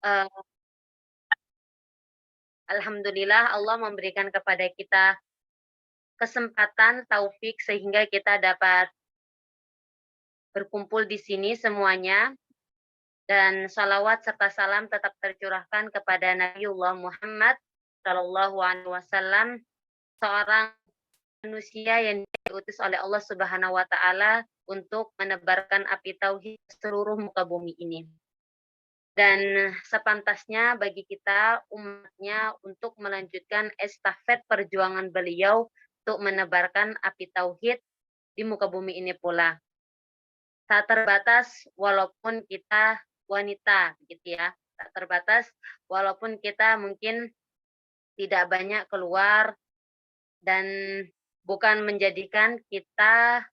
eee, alhamdulillah Allah memberikan kepada kita kesempatan, taufik sehingga kita dapat berkumpul di sini semuanya dan shalawat serta salam tetap tercurahkan kepada Nabiullah Muhammad Shallallahu Alaihi Wasallam, seorang manusia yang diutus oleh Allah Subhanahu Wa Taala untuk menebarkan api tauhid ke seluruh muka bumi ini. Dan sepantasnya bagi kita umatnya untuk melanjutkan estafet perjuangan beliau untuk menebarkan api tauhid di muka bumi ini pula. Tak terbatas walaupun kita wanita gitu ya. Tak terbatas walaupun kita mungkin tidak banyak keluar dan bukan menjadikan kita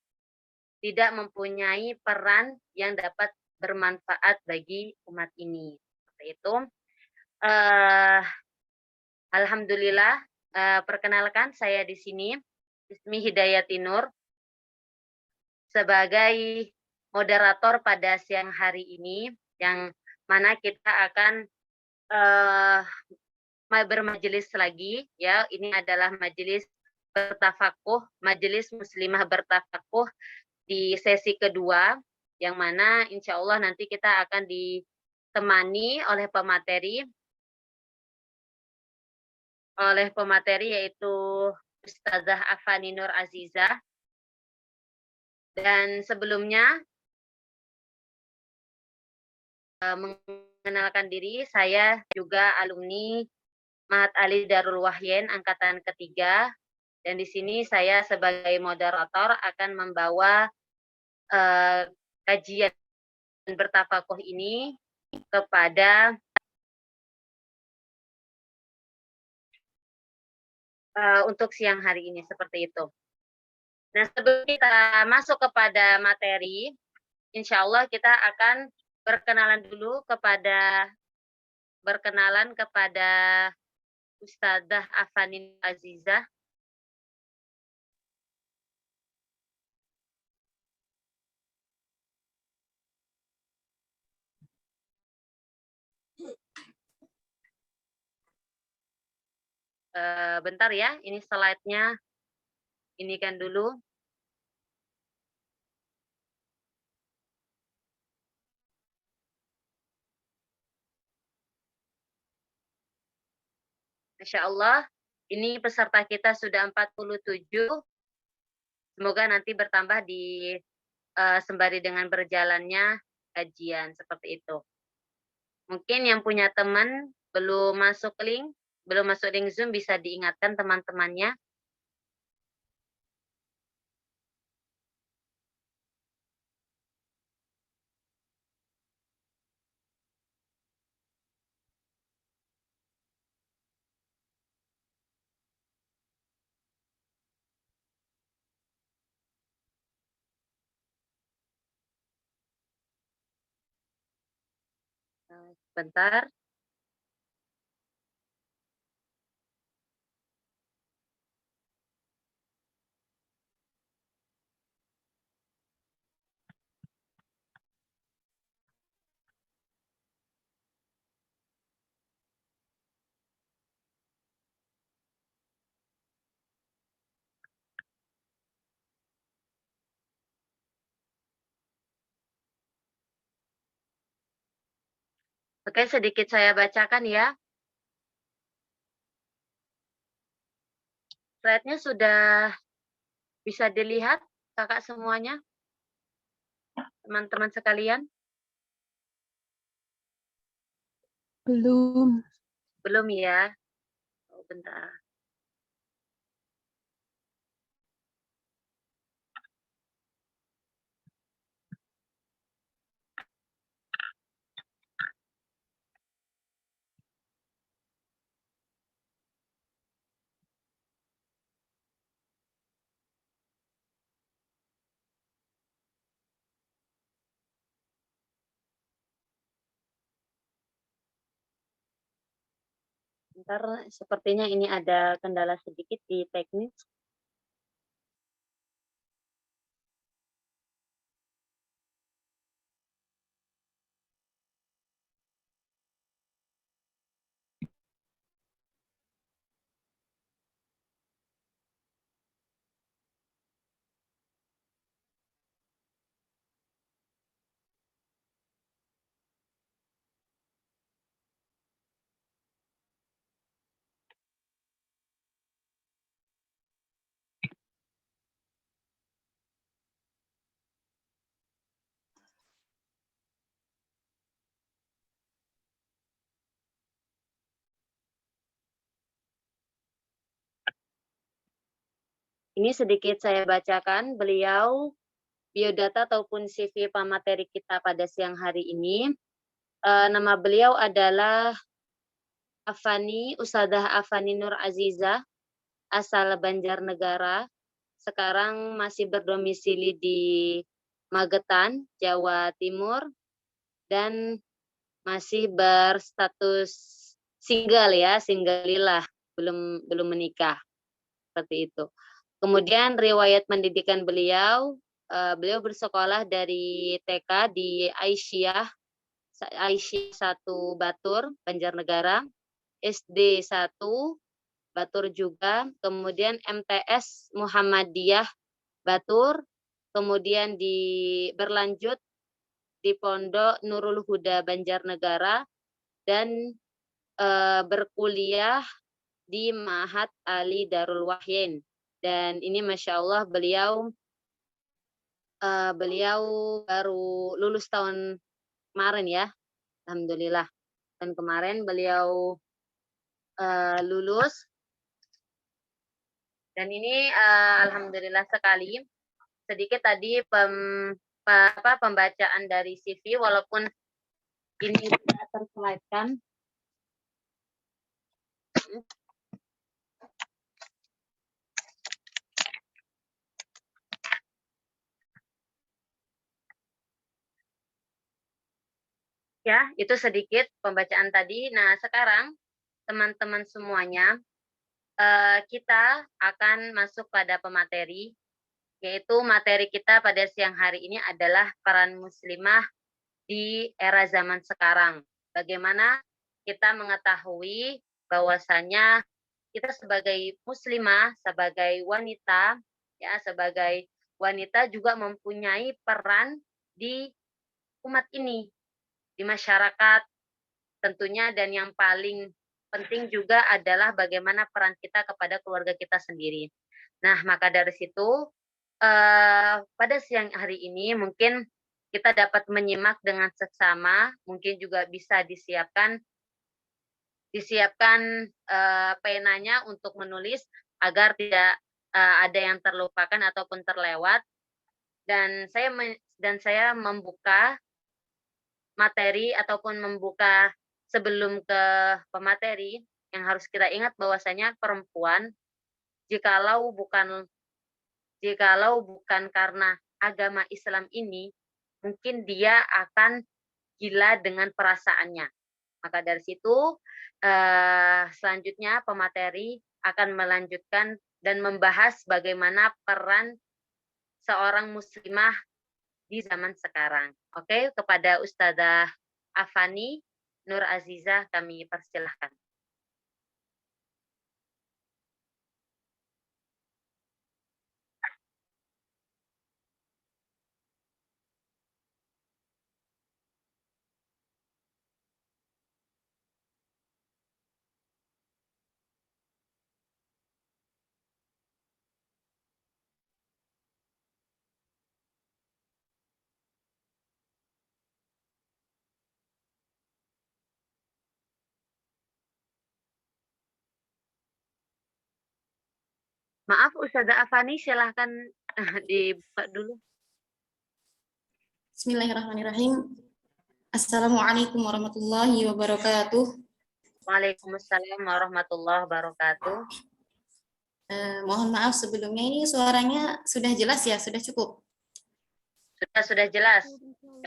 tidak mempunyai peran yang dapat bermanfaat bagi umat ini. Seperti itu. Eh, Alhamdulillah, perkenalkan saya di sini, Ismi Hidayati Nur, sebagai moderator pada siang hari ini, yang mana kita akan eh, bermajelis lagi, ya. Ini adalah majelis bertafakuh, majelis muslimah bertafakuh di sesi kedua, yang mana insya Allah nanti kita akan ditemani oleh pemateri yaitu Ustazah Afani Nur Azizah. Dan sebelumnya mengenalkan diri, saya juga alumni Mahat Ali Darul Wahyen angkatan ketiga, dan di sini saya sebagai moderator akan membawa kajian bertafakuh ini kepada untuk siang hari ini, seperti itu. Nah, sebelum kita masuk kepada materi, insya Allah kita akan berkenalan kepada Ustazah Afani Azizah. Bentar ya, ini slide-nya, ini kan dulu. Masya Allah, ini peserta kita sudah 47. Semoga nanti bertambah sembari dengan berjalannya kajian, seperti itu. Mungkin yang punya teman belum masuk link Zoom, bisa diingatkan teman-temannya. Sebentar. Oke, sedikit saya bacakan ya. Slide-nya sudah bisa dilihat, kakak semuanya, teman-teman sekalian? Belum. Belum ya? Oh, bentar. Bentar, sepertinya ini ada kendala sedikit di teknis. Ini sedikit saya bacakan, beliau biodata ataupun CV pemateri kita pada siang hari ini. Nama beliau adalah Ustadzah Afani Nur Azizah, asal Banjarnegara. Sekarang masih berdomisili di Magetan, Jawa Timur, dan masih berstatus single ya, singgalilah, belum menikah, seperti itu. Kemudian riwayat pendidikan beliau, beliau bersekolah dari TK di Aisyah 1 Batur, Banjarnegara, SD 1 Batur juga, kemudian MTS Muhammadiyah Batur, kemudian berlanjut di Pondok Nurul Huda Banjarnegara, dan berkuliah di Ma'had Ali Darul Wahyin. Dan ini Masya Allah beliau baru lulus tahun kemarin ya, Alhamdulillah. Dan kemarin beliau lulus. Dan ini Alhamdulillah sekali. Sedikit tadi pembacaan dari CV, walaupun ini tidak terslide-kan. Ya, itu sedikit pembacaan tadi. Nah, sekarang teman-teman semuanya, kita akan masuk pada pemateri, yaitu materi kita pada siang hari ini adalah peran muslimah di era zaman sekarang. Bagaimana kita mengetahui bahwasanya kita sebagai muslimah, sebagai wanita, ya, sebagai wanita juga mempunyai peran di umat ini, di masyarakat tentunya, dan yang paling penting juga adalah bagaimana peran kita kepada keluarga kita sendiri. Nah, maka dari situ pada siang hari ini mungkin kita dapat menyimak dengan seksama, mungkin juga bisa disiapkan penanya untuk menulis agar tidak ada yang terlupakan ataupun terlewat. Dan saya membuka materi ataupun membuka sebelum ke pemateri, yang harus kita ingat bahwasanya perempuan jikalau bukan karena agama Islam ini, mungkin dia akan gila dengan perasaannya. Maka dari situ selanjutnya pemateri akan melanjutkan dan membahas bagaimana peran seorang muslimah di zaman sekarang. Oke, kepada Ustadzah Afani Nur Azizah kami persilahkan. Maaf Ustadzah Afani, silahkan dibuka dulu. Bismillahirrahmanirrahim. Assalamualaikum warahmatullahi wabarakatuh. Waalaikumsalam warahmatullahi wabarakatuh. Mohon maaf sebelumnya, ini suaranya sudah jelas ya, sudah cukup? Sudah jelas,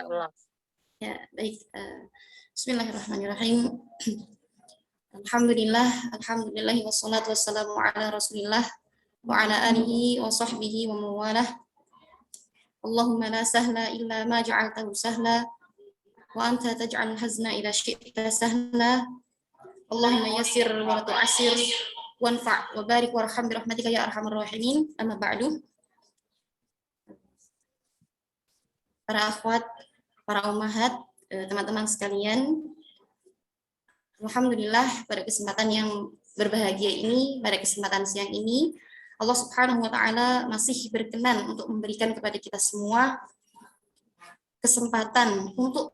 ya Allah. Ya, baik. Bismillahirrahmanirrahim. Alhamdulillah, wassalatu wassalamu ala Rasulillah wa ala alihi wa sahbihi wa mawalah. Allahumma la sahla illa ma ja'altahu sahla wa anta taj'al hazna ila syi'ta sahla. Allahumma yassir wa la tu'assir wanfa' wa barik warham bi rahmatika ya arhamar rahimin. Amma ba'du. Para akhwat, para ummahat, teman-teman sekalian, alhamdulillah pada kesempatan yang berbahagia ini, pada kesempatan siang ini, Allah Subhanahu wa taala masih berkenan untuk memberikan kepada kita semua kesempatan untuk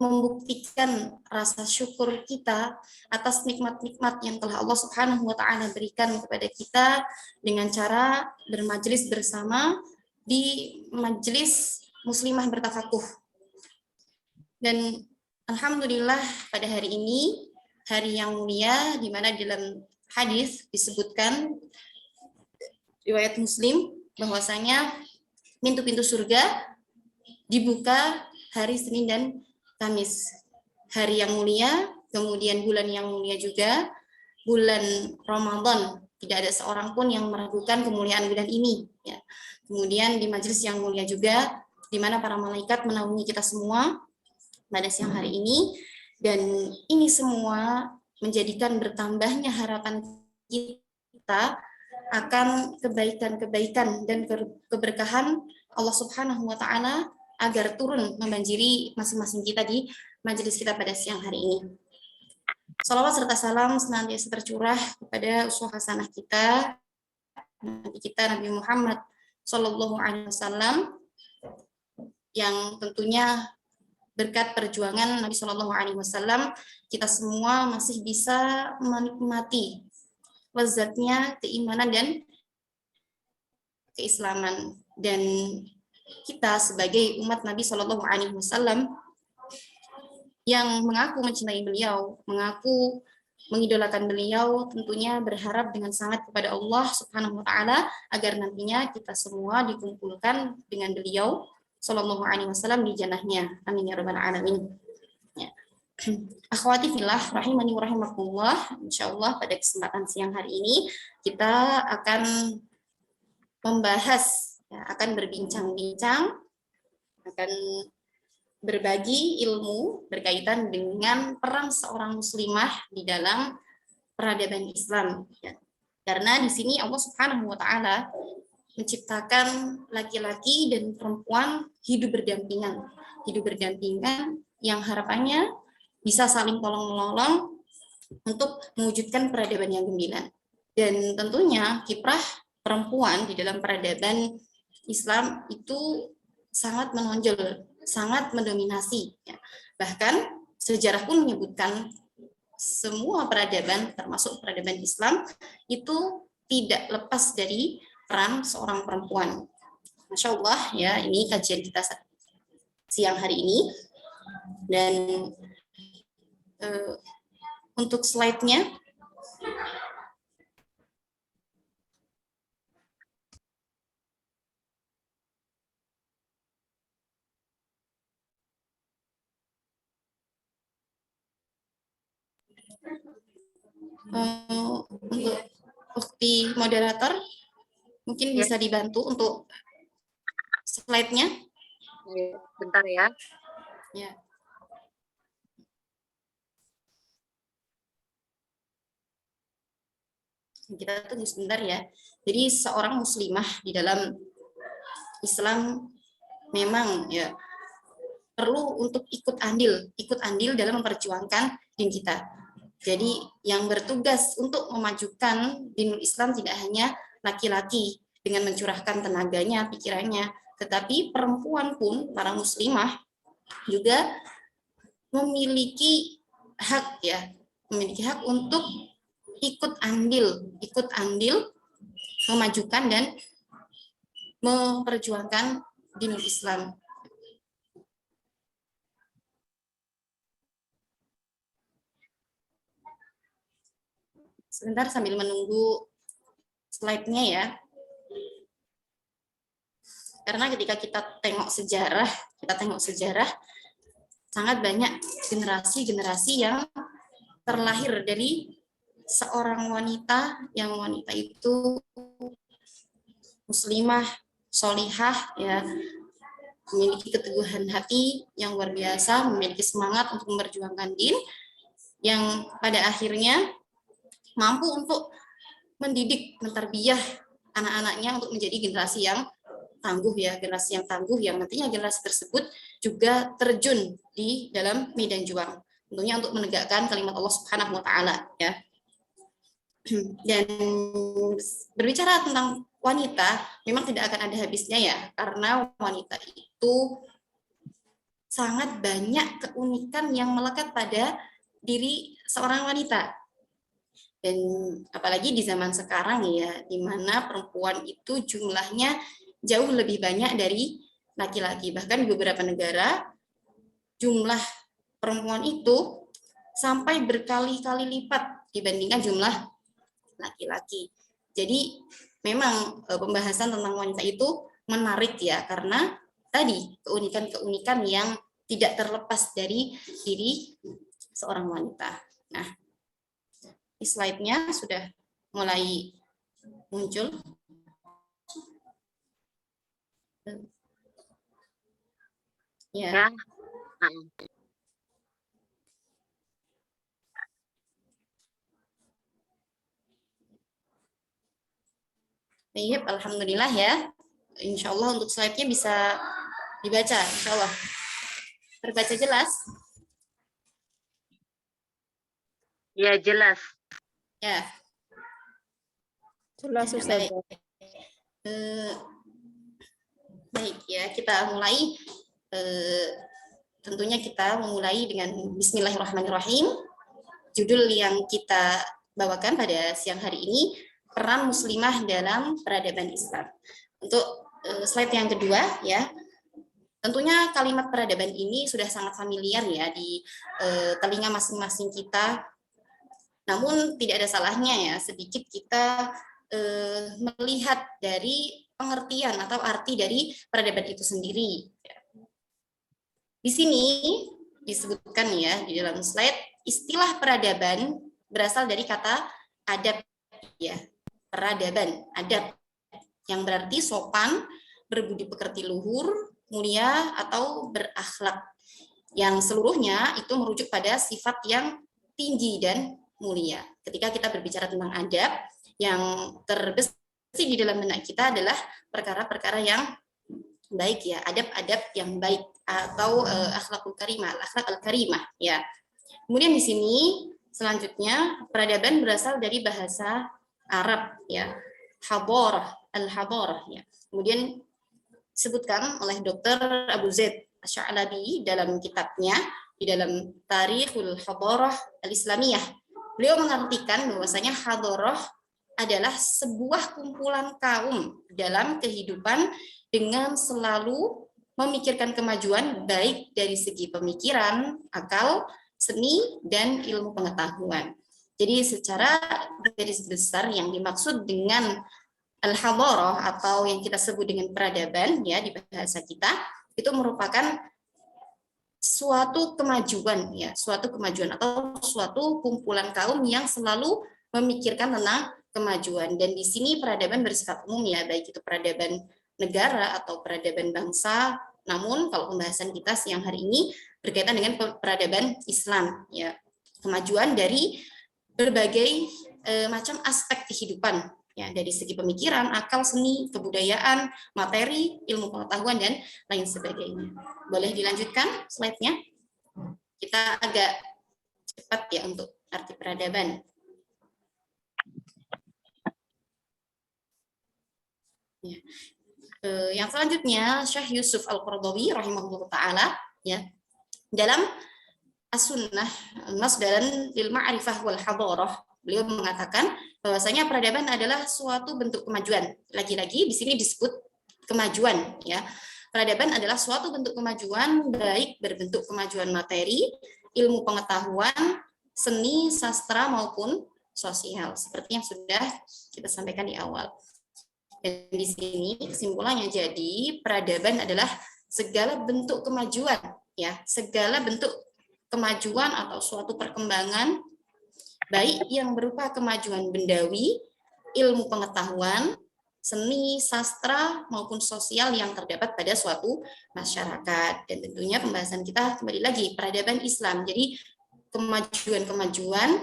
membuktikan rasa syukur kita atas nikmat-nikmat yang telah Allah Subhanahu wa taala berikan kepada kita dengan cara bermajelis bersama di majelis muslimah bertafakuh. Dan alhamdulillah pada hari ini, hari yang mulia, di mana dalam hadis disebutkan riwayat Muslim bahwasanya pintu-pintu surga dibuka hari Senin dan Kamis. Hari yang mulia, kemudian bulan yang mulia juga, bulan Ramadan. Tidak ada seorang pun yang meragukan kemuliaan bulan ini. Ya. Kemudian di majelis yang mulia juga, di mana para malaikat menaungi kita semua pada siang hari ini. Dan ini semua menjadikan bertambahnya harapan kita akan kebaikan-kebaikan dan keberkahan Allah Subhanahu wa taala agar turun membanjiri masing-masing kita di majelis kita pada siang hari ini. Salawat serta salam senantiasa tercurah kepada uswah hasanah kita, Nabi kita Nabi Muhammad Shallallahu Alaihi Wasallam, yang tentunya berkat perjuangan Nabi Shallallahu Alaihi Wasallam kita semua masih bisa menikmati lezatnya keimanan dan keislaman. Dan kita sebagai umat Nabi Shallallahu Alaihi Wasallam yang mengaku mencintai beliau, mengaku mengidolakan beliau, tentunya berharap dengan sangat kepada Allah Subhanahu Wa Taala agar nantinya kita semua dikumpulkan dengan beliau Shallallahu Alaihi Wasallam di jannahnya. Amin ya rabbal alamin. Ya. Akhwati fillah rahimani wa rahimakumullah, insyaallah pada kesempatan siang hari ini kita akan membahas, ya, akan berbincang-bincang, akan berbagi ilmu berkaitan dengan peran seorang muslimah di dalam peradaban Islam. Ya. Karena di sini Allah Subhanahu wa taala menciptakan laki-laki dan perempuan hidup berdampingan yang harapannya bisa saling tolong-menolong untuk mewujudkan peradaban yang gemilang. Dan tentunya kiprah perempuan di dalam peradaban Islam itu sangat menonjol, sangat mendominasi. Ya. Bahkan sejarah pun menyebutkan semua peradaban, termasuk peradaban Islam, itu tidak lepas dari peran seorang perempuan. Masya Allah, ya, ini kajian kita siang hari ini. Dan untuk slide-nya, untuk ukti moderator mungkin bisa dibantu untuk slide-nya. Bentar ya. Ya. Kita tunggu sebentar ya. Jadi seorang muslimah di dalam Islam memang ya perlu untuk ikut andil dalam memperjuangkan din kita. Jadi yang bertugas untuk memajukan dinul Islam tidak hanya laki-laki dengan mencurahkan tenaganya, pikirannya, tetapi perempuan pun, para muslimah juga memiliki hak, ya, memiliki hak untuk ikut andil memajukan dan memperjuangkan dinul Islam. Sebentar sambil menunggu slide-nya ya. Karena ketika kita tengok sejarah, sangat banyak generasi-generasi yang terlahir dari seorang wanita yang wanita itu muslimah, solihah, ya, memiliki keteguhan hati yang luar biasa, memiliki semangat untuk memperjuangkan din, yang pada akhirnya mampu untuk mendidik, mentarbiyah anak-anaknya untuk menjadi generasi yang tangguh, ya, generasi yang tangguh yang nantinya generasi tersebut juga terjun di dalam medan juang, tentunya untuk menegakkan kalimat Allah Subhanahu wa taala, ya. Dan berbicara tentang wanita memang tidak akan ada habisnya, ya, karena wanita itu sangat banyak keunikan yang melekat pada diri seorang wanita. Dan apalagi di zaman sekarang ya, di mana perempuan itu jumlahnya jauh lebih banyak dari laki-laki. Bahkan di beberapa negara jumlah perempuan itu sampai berkali-kali lipat dibandingkan jumlah laki-laki. Jadi memang pembahasan tentang wanita itu menarik ya, karena tadi keunikan-keunikan yang tidak terlepas dari diri seorang wanita. Nah, slide-nya sudah mulai muncul. Ya. Ya. Baik, alhamdulillah ya. Insya Allah untuk slide-nya bisa dibaca, insya Allah. Terbaca jelas? Ya, jelas. Ya. Jelas, Ustazah. Baik ya, kita mulai. Tentunya kita memulai dengan Bismillahirrahmanirrahim. Judul yang kita bawakan pada siang hari ini, peran muslimah dalam peradaban Islam. Untuk slide yang kedua ya, tentunya kalimat peradaban ini sudah sangat familiar ya di telinga masing-masing kita. Namun tidak ada salahnya ya sedikit kita melihat dari pengertian atau arti dari peradaban itu sendiri. Di sini disebutkan ya di dalam slide, istilah peradaban berasal dari kata adab ya. Peradaban, adab yang berarti sopan, berbudi pekerti luhur, mulia atau berakhlak. Yang seluruhnya itu merujuk pada sifat yang tinggi dan mulia. Ketika kita berbicara tentang adab, yang terbesit di dalam benak kita adalah perkara-perkara yang baik ya, adab-adab yang baik atau akhlakul karimah, akhlak al-karimah ya. Kemudian di sini selanjutnya peradaban berasal dari bahasa Arab ya, hadarah, al-hadarah ya. Kemudian disebutkan oleh Dr. Abu Zaid Asy-Sya'labi dalam kitabnya di dalam Tarikhul Hadarah al-Islamiyah. Beliau mengartikan bahwasanya hadarah adalah sebuah kumpulan kaum dalam kehidupan dengan selalu memikirkan kemajuan baik dari segi pemikiran, akal, seni, dan ilmu pengetahuan. Jadi secara garis besar yang dimaksud dengan al-hadarah atau yang kita sebut dengan peradaban ya di bahasa kita, itu merupakan suatu kemajuan ya, suatu kemajuan atau suatu kumpulan kaum yang selalu memikirkan tentang kemajuan. Dan di sini peradaban bersifat umum ya, baik itu peradaban negara atau peradaban bangsa. Namun kalau pembahasan kita siang hari ini berkaitan dengan peradaban Islam ya, kemajuan dari berbagai macam aspek kehidupan ya, dari segi pemikiran, akal, seni, kebudayaan, materi, ilmu pengetahuan dan lain sebagainya. Boleh dilanjutkan slide-nya? Kita agak cepat ya untuk arti peradaban. Ya. Yang selanjutnya Syekh Yusuf Al-Qaradawi rahimahullah taala ya, dalam As-Sunnah Masdaran lil Ma'rifah wal Hadarah, beliau mengatakan bahwasanya peradaban adalah suatu bentuk kemajuan. Lagi-lagi di sini disebut kemajuan ya. Peradaban adalah suatu bentuk kemajuan baik berbentuk kemajuan materi, ilmu pengetahuan, seni, sastra maupun sosial, seperti yang sudah kita sampaikan di awal. Dan di sini kesimpulannya jadi peradaban adalah segala bentuk kemajuan ya, segala bentuk kemajuan atau suatu perkembangan baik yang berupa kemajuan bendawi, ilmu pengetahuan, seni, sastra maupun sosial yang terdapat pada suatu masyarakat. Dan tentunya pembahasan kita kembali lagi peradaban Islam. Jadi kemajuan-kemajuan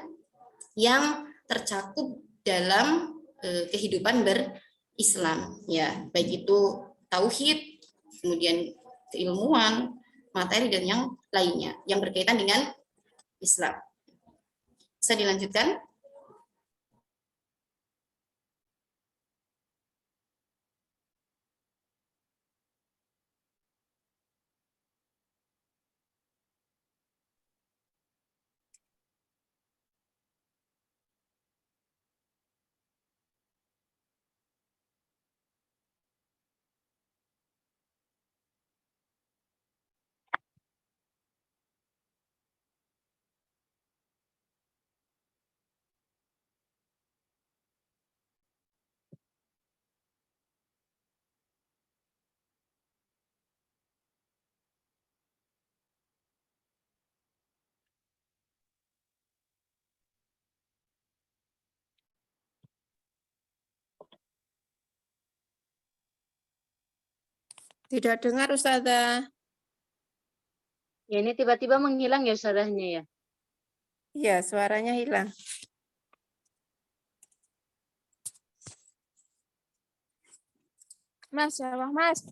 yang tercakup dalam kehidupan Islam ya, baik itu tauhid, kemudian keilmuan, materi dan yang lainnya yang berkaitan dengan Islam. Bisa dilanjutkan? Tidak dengar Ustazah. Ya ini tiba-tiba menghilang ya Ustazahnya ya. Iya, suaranya hilang. Mas, jawab Mas.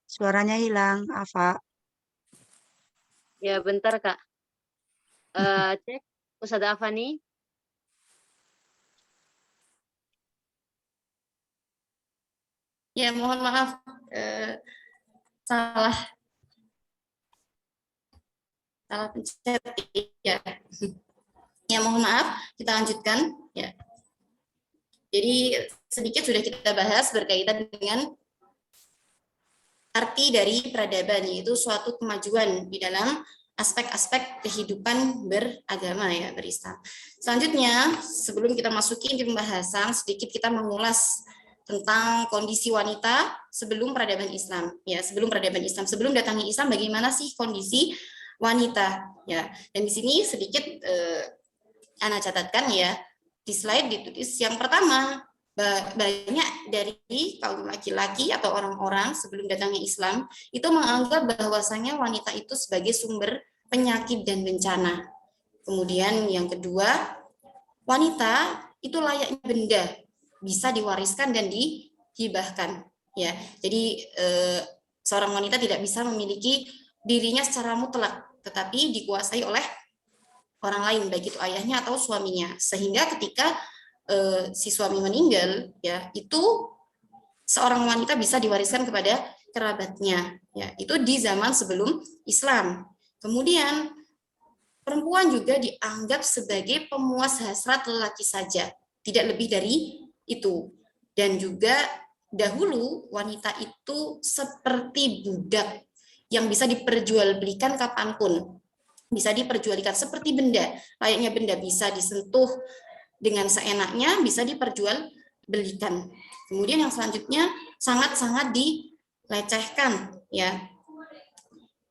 Suaranya hilang, Afa. Ya bentar Kak. Cek Ustazah Afani. Ya, mohon maaf, salah pencet ya. Ya, mohon maaf, kita lanjutkan ya. Jadi sedikit sudah kita bahas berkaitan dengan arti dari peradaban, yaitu suatu kemajuan di dalam aspek-aspek kehidupan beragama ya, berislam. Selanjutnya, sebelum kita masuki inti pembahasan, sedikit kita mengulas tentang kondisi wanita sebelum peradaban Islam. Ya, sebelum peradaban Islam, sebelum datangnya Islam, bagaimana sih kondisi wanita? Ya, dan di sini sedikit Ana catatkan ya di slide ditulis yang pertama, banyak dari kaum laki-laki atau orang-orang sebelum datangnya Islam itu menganggap bahwasanya wanita itu sebagai sumber penyakit dan bencana. Kemudian yang kedua, wanita itu layaknya benda, bisa diwariskan dan dihibahkan. Ya, jadi seorang wanita tidak bisa memiliki dirinya secara mutlak, tetapi dikuasai oleh orang lain, baik itu ayahnya atau suaminya. Sehingga ketika si suami meninggal, ya itu seorang wanita bisa diwariskan kepada kerabatnya. Ya, itu di zaman sebelum Islam. Kemudian perempuan juga dianggap sebagai pemuas hasrat lelaki saja, tidak lebih dari itu. Dan juga dahulu wanita itu seperti budak yang bisa diperjualbelikan kapanpun, bisa diperjualbelikan seperti benda, layaknya benda, bisa disentuh dengan seenaknya, bisa diperjualbelikan. Kemudian yang selanjutnya sangat-sangat dilecehkan, ya.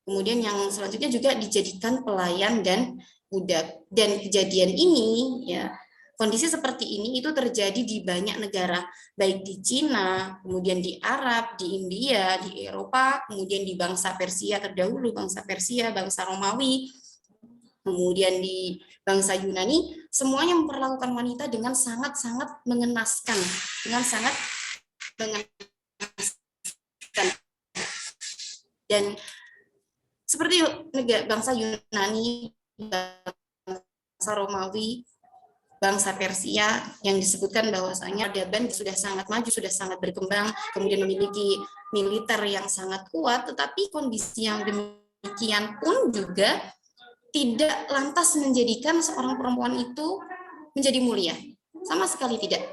Kemudian yang selanjutnya juga dijadikan pelayan dan budak. Dan kejadian ini, ya, kondisi seperti ini itu terjadi di banyak negara, baik di Cina, kemudian di Arab, di India, di Eropa, kemudian di bangsa Persia terdahulu, bangsa Persia, bangsa Romawi, kemudian di bangsa Yunani, semuanya memperlakukan wanita dengan sangat-sangat mengenaskan, dengan sangat mengenaskan. Dan seperti bangsa Yunani, bangsa Romawi, bangsa Persia yang disebutkan bahwasanya peradaban sudah sangat maju, sudah sangat berkembang, kemudian memiliki militer yang sangat kuat, tetapi kondisi yang demikian pun juga tidak lantas menjadikan seorang perempuan itu menjadi mulia, sama sekali tidak.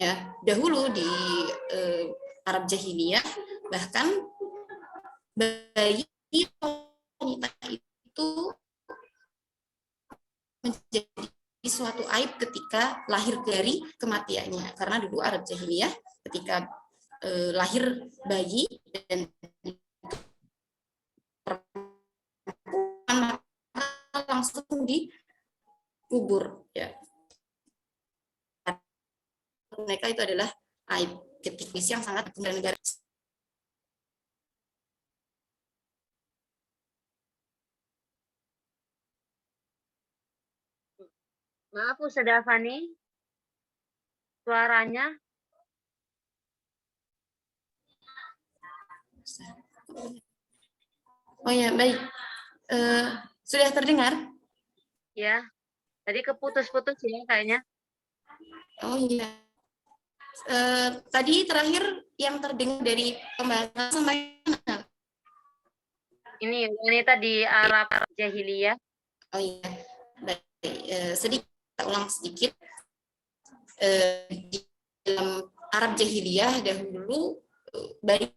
Ya, dahulu di Arab Jahiliyah bahkan bayi wanita itu menjadi suatu aib ketika lahir dari kematiannya, karena dulu Arab Jahiliyah ketika lahir bayi dan perempuan langsung dikubur, ya. Mereka itu adalah aib ketika yang sangat negara. Maaf Ustazah Fani, suaranya. Oh ya, baik. Sudah terdengar? Ya, tadi keputus-putus ya kayaknya. Oh iya. Tadi terakhir yang terdengar dari pembahasan sampai mana? Ini wanita di Arab Jahiliyah. Oh iya, baik. Sedikit, kita ulang sedikit. Di dalam Arab Jahiliyah dahulu, bayi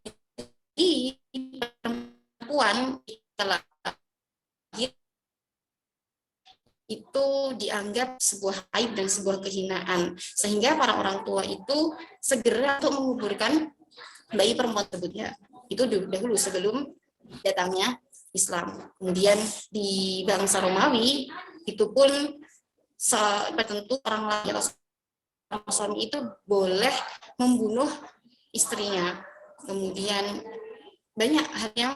perempuan telah lahir itu dianggap sebuah aib dan sebuah kehinaan, sehingga para orang tua itu segera untuk menguburkan bayi perempuan tersebut. Itu dahulu sebelum datangnya Islam. Kemudian di bangsa Romawi itu pun tertentu orang laki atau suami itu boleh membunuh istrinya. Kemudian banyak hal yang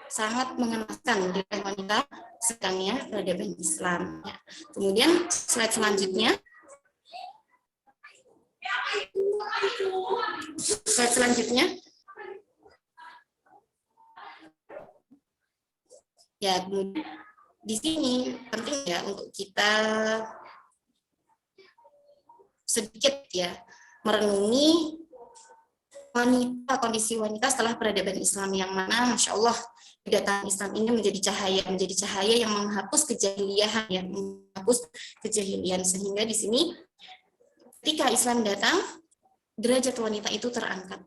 sangat mengenaskan di wanita sedangnya peradaban Islam. Kemudian slide selanjutnya. Slide selanjutnya. Ya, kemudian di sini penting ya untuk kita sedikit ya merenungi wanita, kondisi wanita setelah peradaban Islam yang mana Masya Allah kedatangan Islam ini menjadi cahaya yang menghapus kejahilian, ya, menghapus kejahilian, sehingga di sini ketika Islam datang derajat wanita itu terangkat.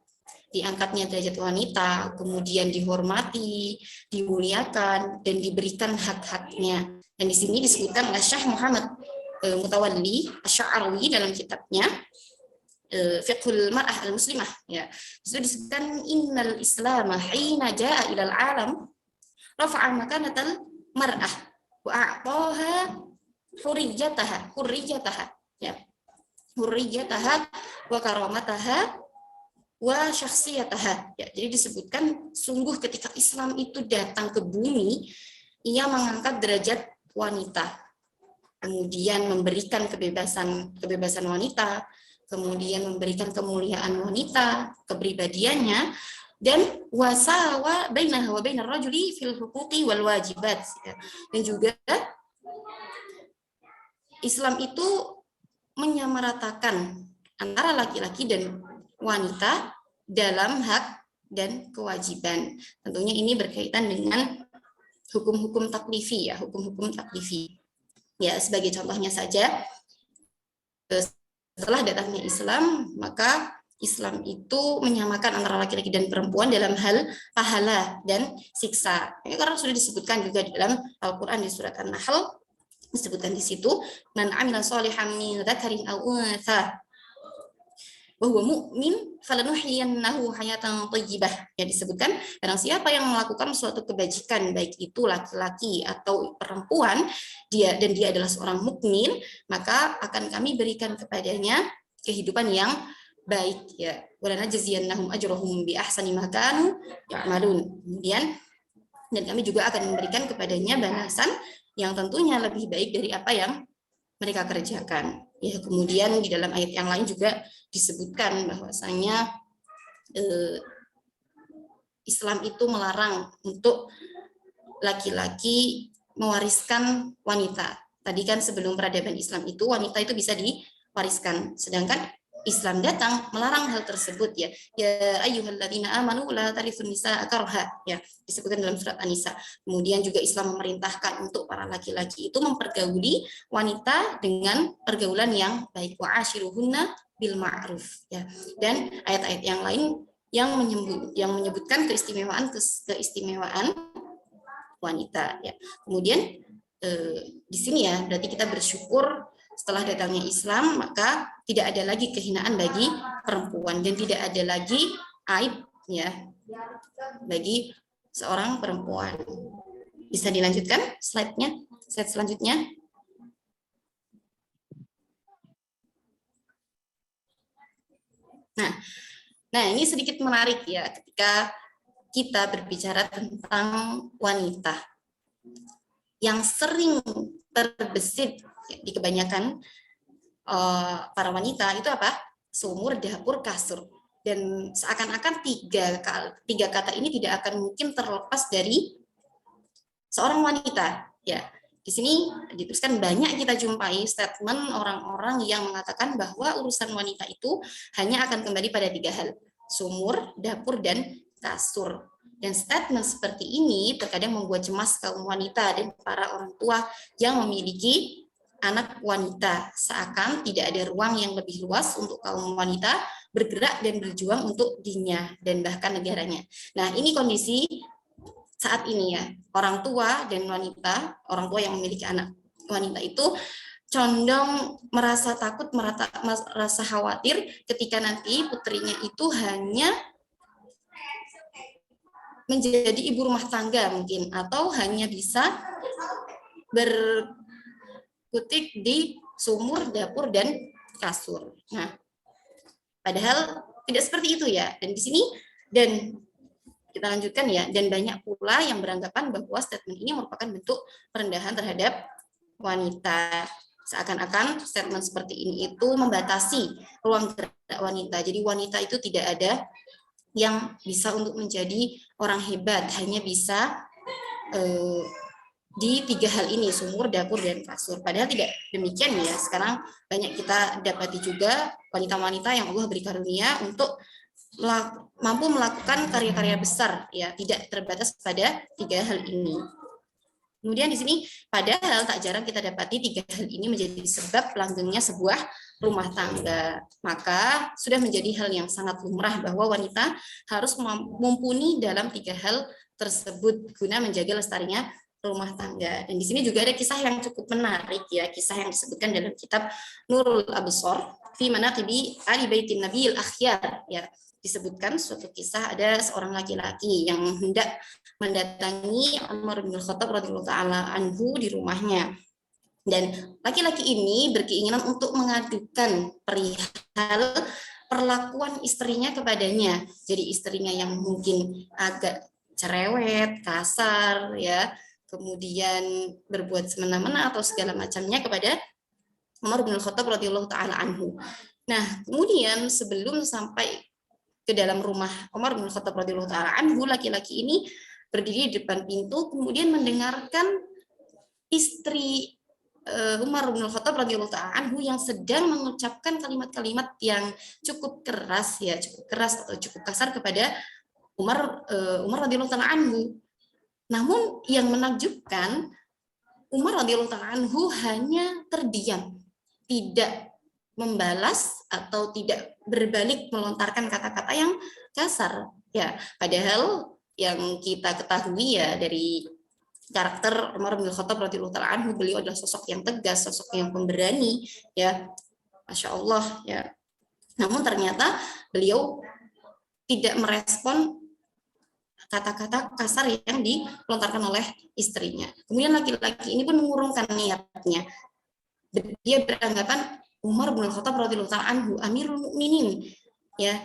Diangkatnya derajat wanita, kemudian dihormati, dimuliakan, dan diberikan hak-haknya. Dan di sini disebutkan oleh Syekh Muhammad Mutawalli Asy'ari dalam kitabnya Fiqhul Mar'ah al-Muslimah. Ya, itu disebutkan innal Islam hina jaa ilal alam rafa'a makanatal mar'ah wa a'taha hurriyataha ya. Hurriyataha wa karamataha wa syakhsiyataha. Ya, jadi disebutkan sungguh ketika Islam itu datang ke bumi, ia mengangkat derajat wanita. Kemudian memberikan kebebasan wanita, kemudian memberikan kemuliaan wanita, kepribadiannya, dan wasawa bainaha wa bainar rajuli fil huquqi wal wajibat. Dan juga Islam itu menyamaratakan antara laki-laki dan wanita dalam hak dan kewajiban. Tentunya ini berkaitan dengan hukum-hukum taklifi ya, hukum-hukum taklifi. Ya, sebagai contohnya saja, setelah datangnya Islam, maka Islam itu menyamakan antara laki-laki dan perempuan dalam hal pahala dan siksa. Ini karena sudah disebutkan juga di dalam Al-Quran di surat An-Nahl, disebutkan di situ, man amila sholihan min dzakarin aw untha wa huwa mu'min falanuhyiyannahu hayatan thayyibah. Ya, disebutkan barang siapa yang melakukan suatu kebajikan, baik itu laki-laki atau perempuan, dia adalah seorang mukmin, maka akan kami berikan kepadanya kehidupan yang baik, ya. Wa lanajziyannahum ajrahum bi ahsani ma kanu ya'malun. Kemudian dan kami juga akan memberikan kepadanya balasan yang tentunya lebih baik dari apa yang mereka kerjakan. Ya, kemudian di dalam ayat yang lain juga disebutkan bahwasanya Islam itu melarang untuk laki-laki mewariskan wanita. Tadi kan sebelum peradaban Islam itu wanita itu bisa diwariskan, sedangkan Islam datang melarang hal tersebut, ya. Ya ayyuhalladzina amanu la tarithun nisaa karha, ya, disebutkan dalam surat An-Nisa. Kemudian juga Islam memerintahkan untuk para laki-laki itu mempergauli wanita dengan pergaulan yang baik, wa ashiruhunna bil ma'ruf, ya. Dan ayat-ayat yang lain yang menyebutkan keistimewaan wanita, ya. Kemudian di sini ya berarti kita bersyukur setelah datangnya Islam, maka tidak ada lagi kehinaan bagi perempuan dan tidak ada lagi aib, ya, bagi seorang perempuan. Bisa dilanjutkan slide-nya, slide selanjutnya. Nah, ini sedikit menarik ya ketika kita berbicara tentang wanita yang sering terbesit di kebanyakan para wanita itu apa? Sumur, dapur, kasur. Dan seakan-akan tiga kata ini tidak akan mungkin terlepas dari seorang wanita. Ya, di sini dituliskan banyak kita jumpai statement orang-orang yang mengatakan bahwa urusan wanita itu hanya akan kembali pada 3 hal: sumur, dapur, dan kasur. Dan statement seperti ini terkadang membuat cemas kaum wanita dan para orang tua yang memiliki anak wanita, seakan tidak ada ruang yang lebih luas untuk kaum wanita bergerak dan berjuang untuk dirinya dan bahkan negaranya. Nah, ini kondisi saat ini ya. Orang tua dan wanita, orang tua yang memiliki anak wanita itu condong merasa takut, merasa khawatir ketika nanti putrinya itu hanya menjadi ibu rumah tangga mungkin, atau hanya bisa kutik di sumur, dapur, dan kasur. Nah, padahal tidak seperti itu ya. Dan di sini, dan kita lanjutkan ya, dan banyak pula yang beranggapan bahwa statement ini merupakan bentuk perendahan terhadap wanita. Seakan-akan statement seperti ini itu membatasi ruang gerak wanita. Jadi wanita itu tidak ada yang bisa untuk menjadi orang hebat, hanya bisa di 3 hal ini, sumur, dapur, dan kasur. Padahal tidak demikian ya. Sekarang banyak kita dapati juga wanita-wanita yang Allah beri karunia untuk mampu melakukan karya-karya besar, ya, tidak terbatas pada 3 hal ini. Kemudian di sini, padahal tak jarang kita dapati 3 hal ini menjadi sebab langgengnya sebuah rumah tangga. Maka sudah menjadi hal yang sangat lumrah bahwa wanita harus mumpuni dalam 3 hal tersebut guna menjaga lestarinya rumah tangga. Dan di sini juga ada kisah yang cukup menarik ya, kisah yang disebutkan dalam kitab Nurul Absor fi Manaqibi Ali Baitin Nabiyil Akhyar ya. Disebutkan suatu kisah ada seorang laki-laki yang hendak mendatangi Umar bin Khattab radhiyallahu taala anhu di rumahnya. Dan laki-laki ini berkeinginan untuk mengadukan perihal perlakuan istrinya kepadanya. Jadi istrinya yang mungkin agak cerewet, kasar ya, kemudian berbuat semena-mena atau segala macamnya kepada Umar bin Khattab radhiyallahu taala anhu. Nah, kemudian sebelum sampai ke dalam rumah Umar bin Khattab radhiyallahu taala anhu, laki-laki ini berdiri di depan pintu kemudian mendengarkan istri Umar bin Khattab radhiyallahu taala anhu yang sedang mengucapkan kalimat-kalimat yang cukup keras ya, cukup keras atau cukup kasar kepada Umar radhiyallahu taala anhu. Namun yang menakjubkan, Umar radhiyallahu taala anhu hanya terdiam, tidak membalas atau tidak berbalik melontarkan kata-kata yang kasar ya. Padahal yang kita ketahui ya dari karakter Umar bin Khattab radhiyallahu taala anhu, beliau adalah sosok yang tegas, sosok yang pemberani ya, Masya Allah ya. Namun ternyata beliau tidak merespon kata-kata kasar yang dilontarkan oleh istrinya. Kemudian laki-laki ini pun mengurungkan niatnya. Dia beranggapan Umar bin Khattab radhiyallahu taala anhu Amirul Mukminin ya,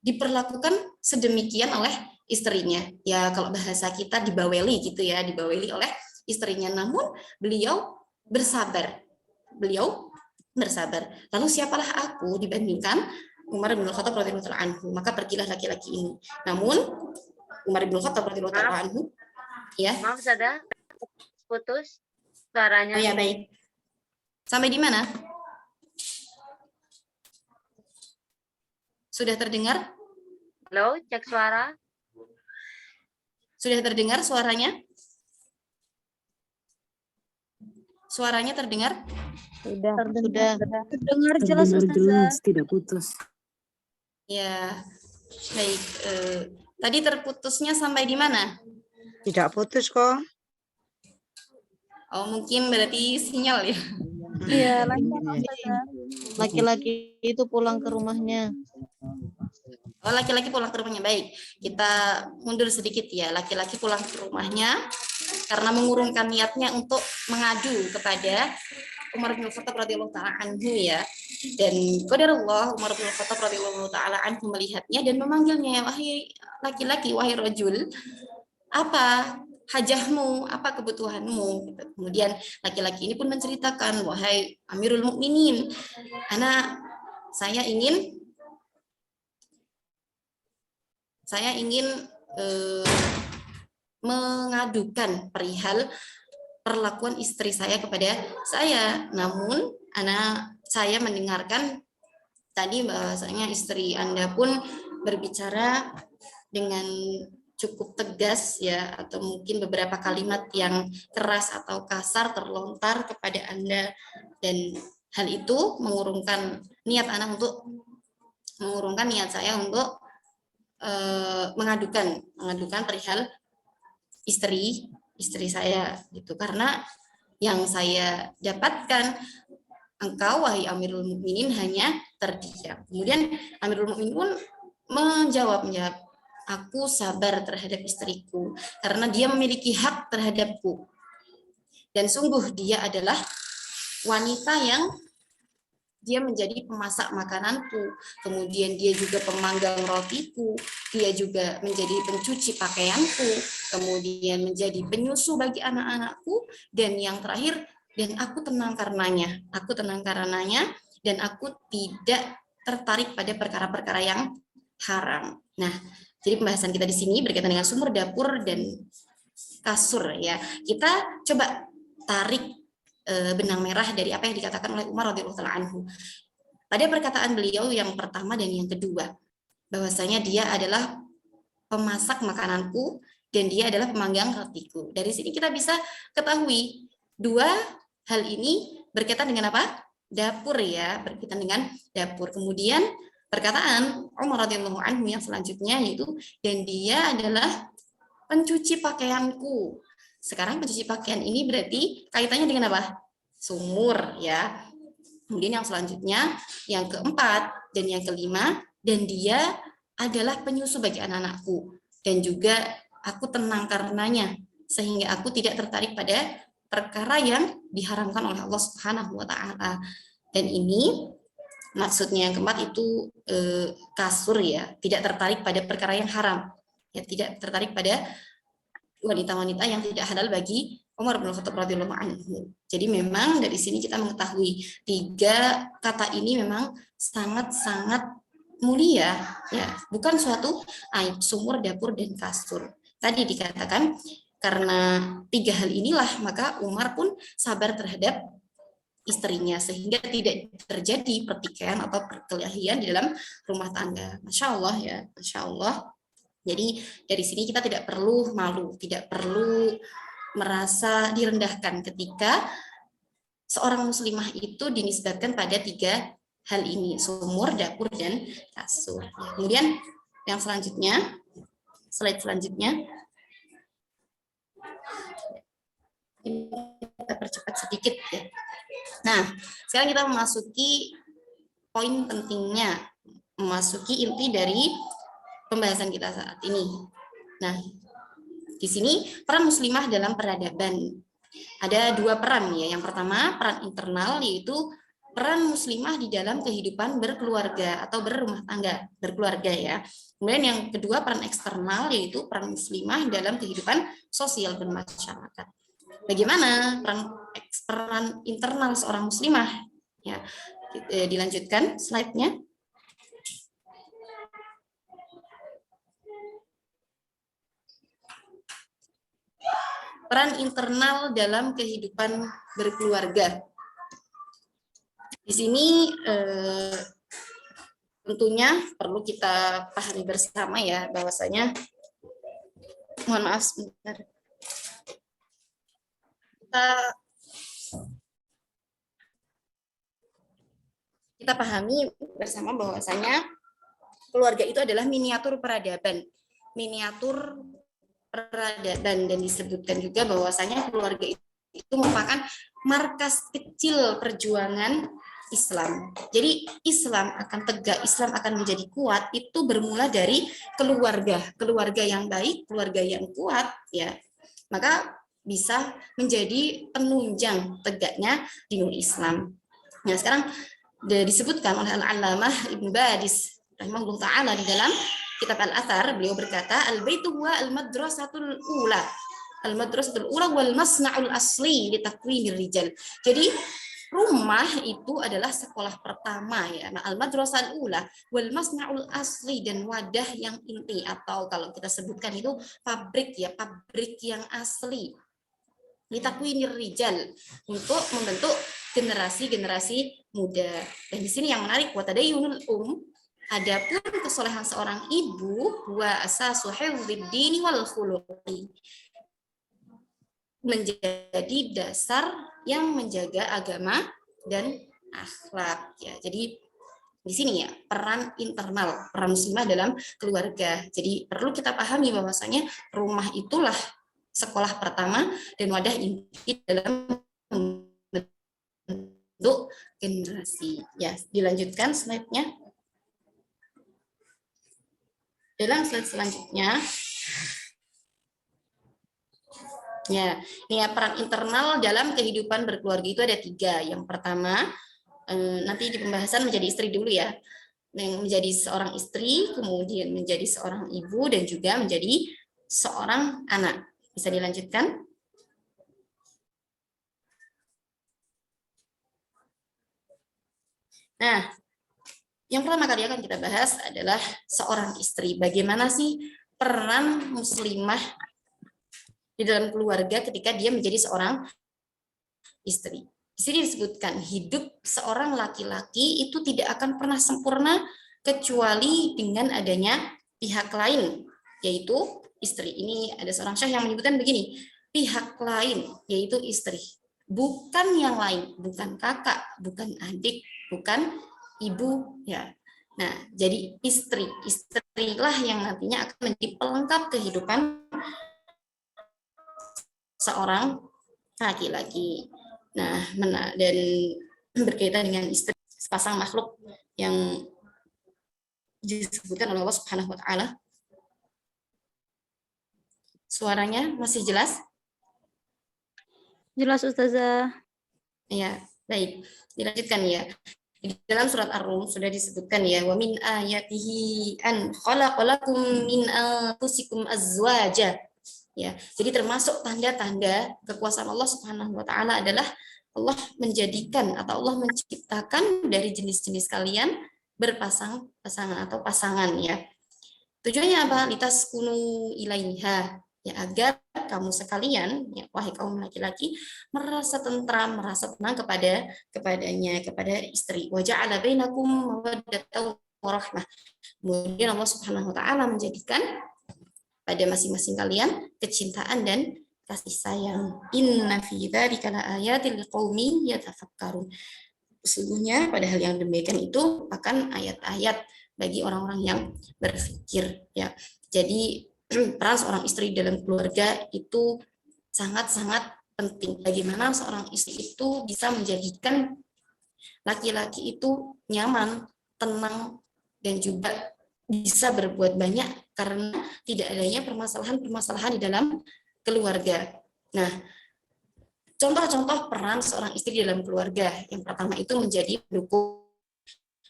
diperlakukan sedemikian oleh istrinya. Ya kalau bahasa kita dibaweli gitu ya, dibaweli oleh istrinya. Namun beliau bersabar. Lalu siapalah aku dibandingkan Umar bin Khattab radhiyallahu taala anhu? Maka pergilah laki-laki ini. Namun Umar bin Khattab radhiyallahu taala anhu ya. Maaf Sada, putus suaranya. Oh ya, baik. Sampai di mana? Sudah terdengar? Halo, cek suara. Sudah terdengar suaranya? Suaranya terdengar? Sudah. Terdengar jelas Ustazah. Tidak putus. Ya, baik. Tadi terputusnya sampai di mana? Tidak putus kok. Oh, mungkin berarti sinyal ya. Iya, laki-laki itu pulang ke rumahnya. Oh, laki-laki pulang ke rumahnya. Baik, kita mundur sedikit ya. Laki-laki pulang ke rumahnya karena mengurungkan niatnya untuk mengadu kepada Umar bin Khattab radhiyallahu taala anhu ya. Dan qadarullah Umar bin Khattab radhiyallahu taala anhu melihatnya dan memanggilnya, wahai laki-laki, wahai rajul, apa hajahmu, apa kebutuhanmu. Kemudian laki-laki ini pun menceritakan, wahai Amirul Mukminin, saya ingin mengadukan perihal perlakuan istri saya kepada saya. Namun saya mendengarkan tadi bahwasanya istri Anda pun berbicara dengan cukup tegas ya, atau mungkin beberapa kalimat yang keras atau kasar terlontar kepada Anda, dan hal itu mengurungkan niat saya untuk mengadukan perihal istri saya gitu. Karena yang saya dapatkan, engkau wahai Amirul Mukminin hanya terdiam. Kemudian Amirul Mukminin pun menjawab, aku sabar terhadap istriku karena dia memiliki hak terhadapku. Dan sungguh dia adalah wanita yang dia menjadi pemasak makananku, kemudian dia juga pemanggang rotiku, dia juga menjadi pencuci pakaianku, kemudian menjadi penyusu bagi anak-anakku, dan yang terakhir, dan aku tenang karenanya. Aku tenang karenanya, dan aku tidak tertarik pada perkara-perkara yang haram. Nah, jadi pembahasan kita di sini berkaitan dengan sumur, dapur, dan kasur ya. Kita coba tarik benang merah dari apa yang dikatakan oleh Umar radhiyallahu taala anhu. Pada perkataan beliau yang pertama dan yang kedua, bahwasanya dia adalah pemasak makananku dan dia adalah pemanggang rotiku. Dari sini kita bisa ketahui dua hal ini berkaitan dengan apa? Dapur ya, berkaitan dengan dapur. Kemudian perkataan Umar radhiyallahu anhu yang selanjutnya yaitu dan dia adalah pencuci pakaianku. Sekarang pencuci pakaian ini berarti kaitannya dengan apa? Sumur ya. Kemudian yang selanjutnya, yang keempat dan yang kelima, dan dia adalah penyusu bagi anak-anakku. Dan juga aku tenang karenanya, sehingga aku tidak tertarik pada perkara yang diharamkan oleh Allah Subhanahu wa taala. Dan ini maksudnya yang keempat itu kasur ya, tidak tertarik pada perkara yang haram. Ya, tidak tertarik pada wanita-wanita yang tidak halal bagi Umar bin Khattab radhiyallahu anhu. Jadi memang dari sini kita mengetahui tiga kata ini memang sangat-sangat mulia ya, bukan suatu aib, sumur, dapur, dan kasur. Tadi dikatakan karena tiga hal inilah maka Umar pun sabar terhadap istrinya sehingga tidak terjadi pertikaian atau perkelahian di dalam rumah tangga. Masya Allah ya, Masya Allah. Jadi dari sini kita tidak perlu malu, tidak perlu merasa direndahkan ketika seorang muslimah itu dinisbatkan pada tiga hal ini, sumur, dapur, dan kasur. Kemudian yang selanjutnya, slide selanjutnya, ini kita percepat sedikit ya. Nah, sekarang kita memasuki poin pentingnya, memasuki inti dari pembahasan kita saat ini. Nah, di sini peran muslimah dalam peradaban. Ada dua peran ya. Yang pertama peran internal yaitu peran muslimah di dalam kehidupan berkeluarga atau berumah tangga, berkeluarga ya. Kemudian yang kedua peran eksternal yaitu peran muslimah dalam kehidupan sosial bermasyarakat. Bagaimana peran internal seorang muslimah? Ya, dilanjutkan slide-nya. Peran internal dalam kehidupan berkeluarga. Di sini tentunya perlu kita pahami bersama ya bahwasanya, mohon maaf sebentar, kita pahami bersama bahwasanya keluarga itu adalah miniatur peradaban, dan disebutkan juga bahwasanya keluarga itu merupakan markas kecil perjuangan Islam. Jadi Islam akan tegak, Islam akan menjadi kuat itu bermula dari keluarga yang baik, keluarga yang kuat ya. Maka bisa menjadi penunjang tegaknya dinul Islam. Nah, sekarang disebutkan oleh Al-Allamah Ibnu Badis rahimahullah taala di dalam kitab Al-Athar, beliau berkata, al-baitu huwa al-madrasatul ula. Al-madrasatul ula wal masna'ul asli li takwinir rijal. Jadi rumah itu adalah sekolah pertama ya. Nah, al-madrasatul ula wal masna'ul asli, dan wadah yang inti atau kalau kita sebutkan itu pabrik ya, pabrik yang asli. Li takwinir rijal, untuk membentuk generasi-generasi muda. Dan di sini yang menarik wa tadayyunul adapun kesolehan seorang ibu wa asasu hifdzid dini wal khuluqi, menjadi dasar yang menjaga agama dan akhlak ya. Jadi di sini ya peran internal, peran muslimah dalam keluarga. Jadi perlu kita pahami bahwasanya rumah itulah sekolah pertama dan wadah inti dalam membentuk generasi. Ya, dilanjutkan slide-nya. Dalam slide selanjutnya, Ya, ini ya peran internal dalam kehidupan berkeluarga itu ada 3. Yang pertama, nanti di pembahasan menjadi istri dulu ya. Yang menjadi seorang istri, kemudian menjadi seorang ibu, dan juga menjadi seorang anak. Bisa dilanjutkan? Nah, yang pertama kali akan kita bahas adalah seorang istri. Bagaimana sih peran muslimah di dalam keluarga ketika dia menjadi seorang istri. Di sini disebutkan hidup seorang laki-laki itu tidak akan pernah sempurna kecuali dengan adanya pihak lain, yaitu istri. Ini ada seorang syekh yang menyebutkan begini, pihak lain yaitu istri, bukan yang lain, bukan kakak, bukan adik, bukan ibu ya. Nah, jadi istrilah yang nantinya akan menjadi pelengkap kehidupan seorang laki-laki. Nah, dan berkaitan dengan istri, sepasang makhluk yang disebutkan oleh Allah Subhanahu wa taala. Suaranya masih jelas? Jelas Ustazah. Ya, baik. Dilanjutkan ya. Di dalam surat Ar-Rum sudah disebutkan ya, wa min ayatihi an khalaqalakum min anfusikum azwaja. Ya, jadi termasuk tanda-tanda kekuasaan Allah Subhanahu wa taala adalah Allah menjadikan atau Allah menciptakan dari jenis-jenis kalian berpasang-pasangan atau pasangan ya. Tujuannya apa? Litaskunu ilaiha, ya agar kamu sekalian ya wahai kaum laki-laki merasa tentram, merasa tenang kepadanya, kepada istri. Wa ja'ala bainakum mawaddatan wa rahmah. Kemudian Allah Subhanahu wa taala menjadikan pada masing-masing kalian kecintaan dan kasih sayang. Inna fi dzalika laayatil liqaumin yatafakkarun. Sesungguhnya pada hal yang demikian itu akan ayat-ayat bagi orang-orang yang berpikir ya. Jadi peran seorang istri dalam keluarga itu sangat-sangat penting. Bagaimana seorang istri itu bisa menjadikan laki-laki itu nyaman, tenang, dan juga bisa berbuat banyak karena tidak adanya permasalahan-permasalahan di dalam keluarga. Nah, contoh-contoh peran seorang istri dalam keluarga. Yang pertama itu menjadi pendukung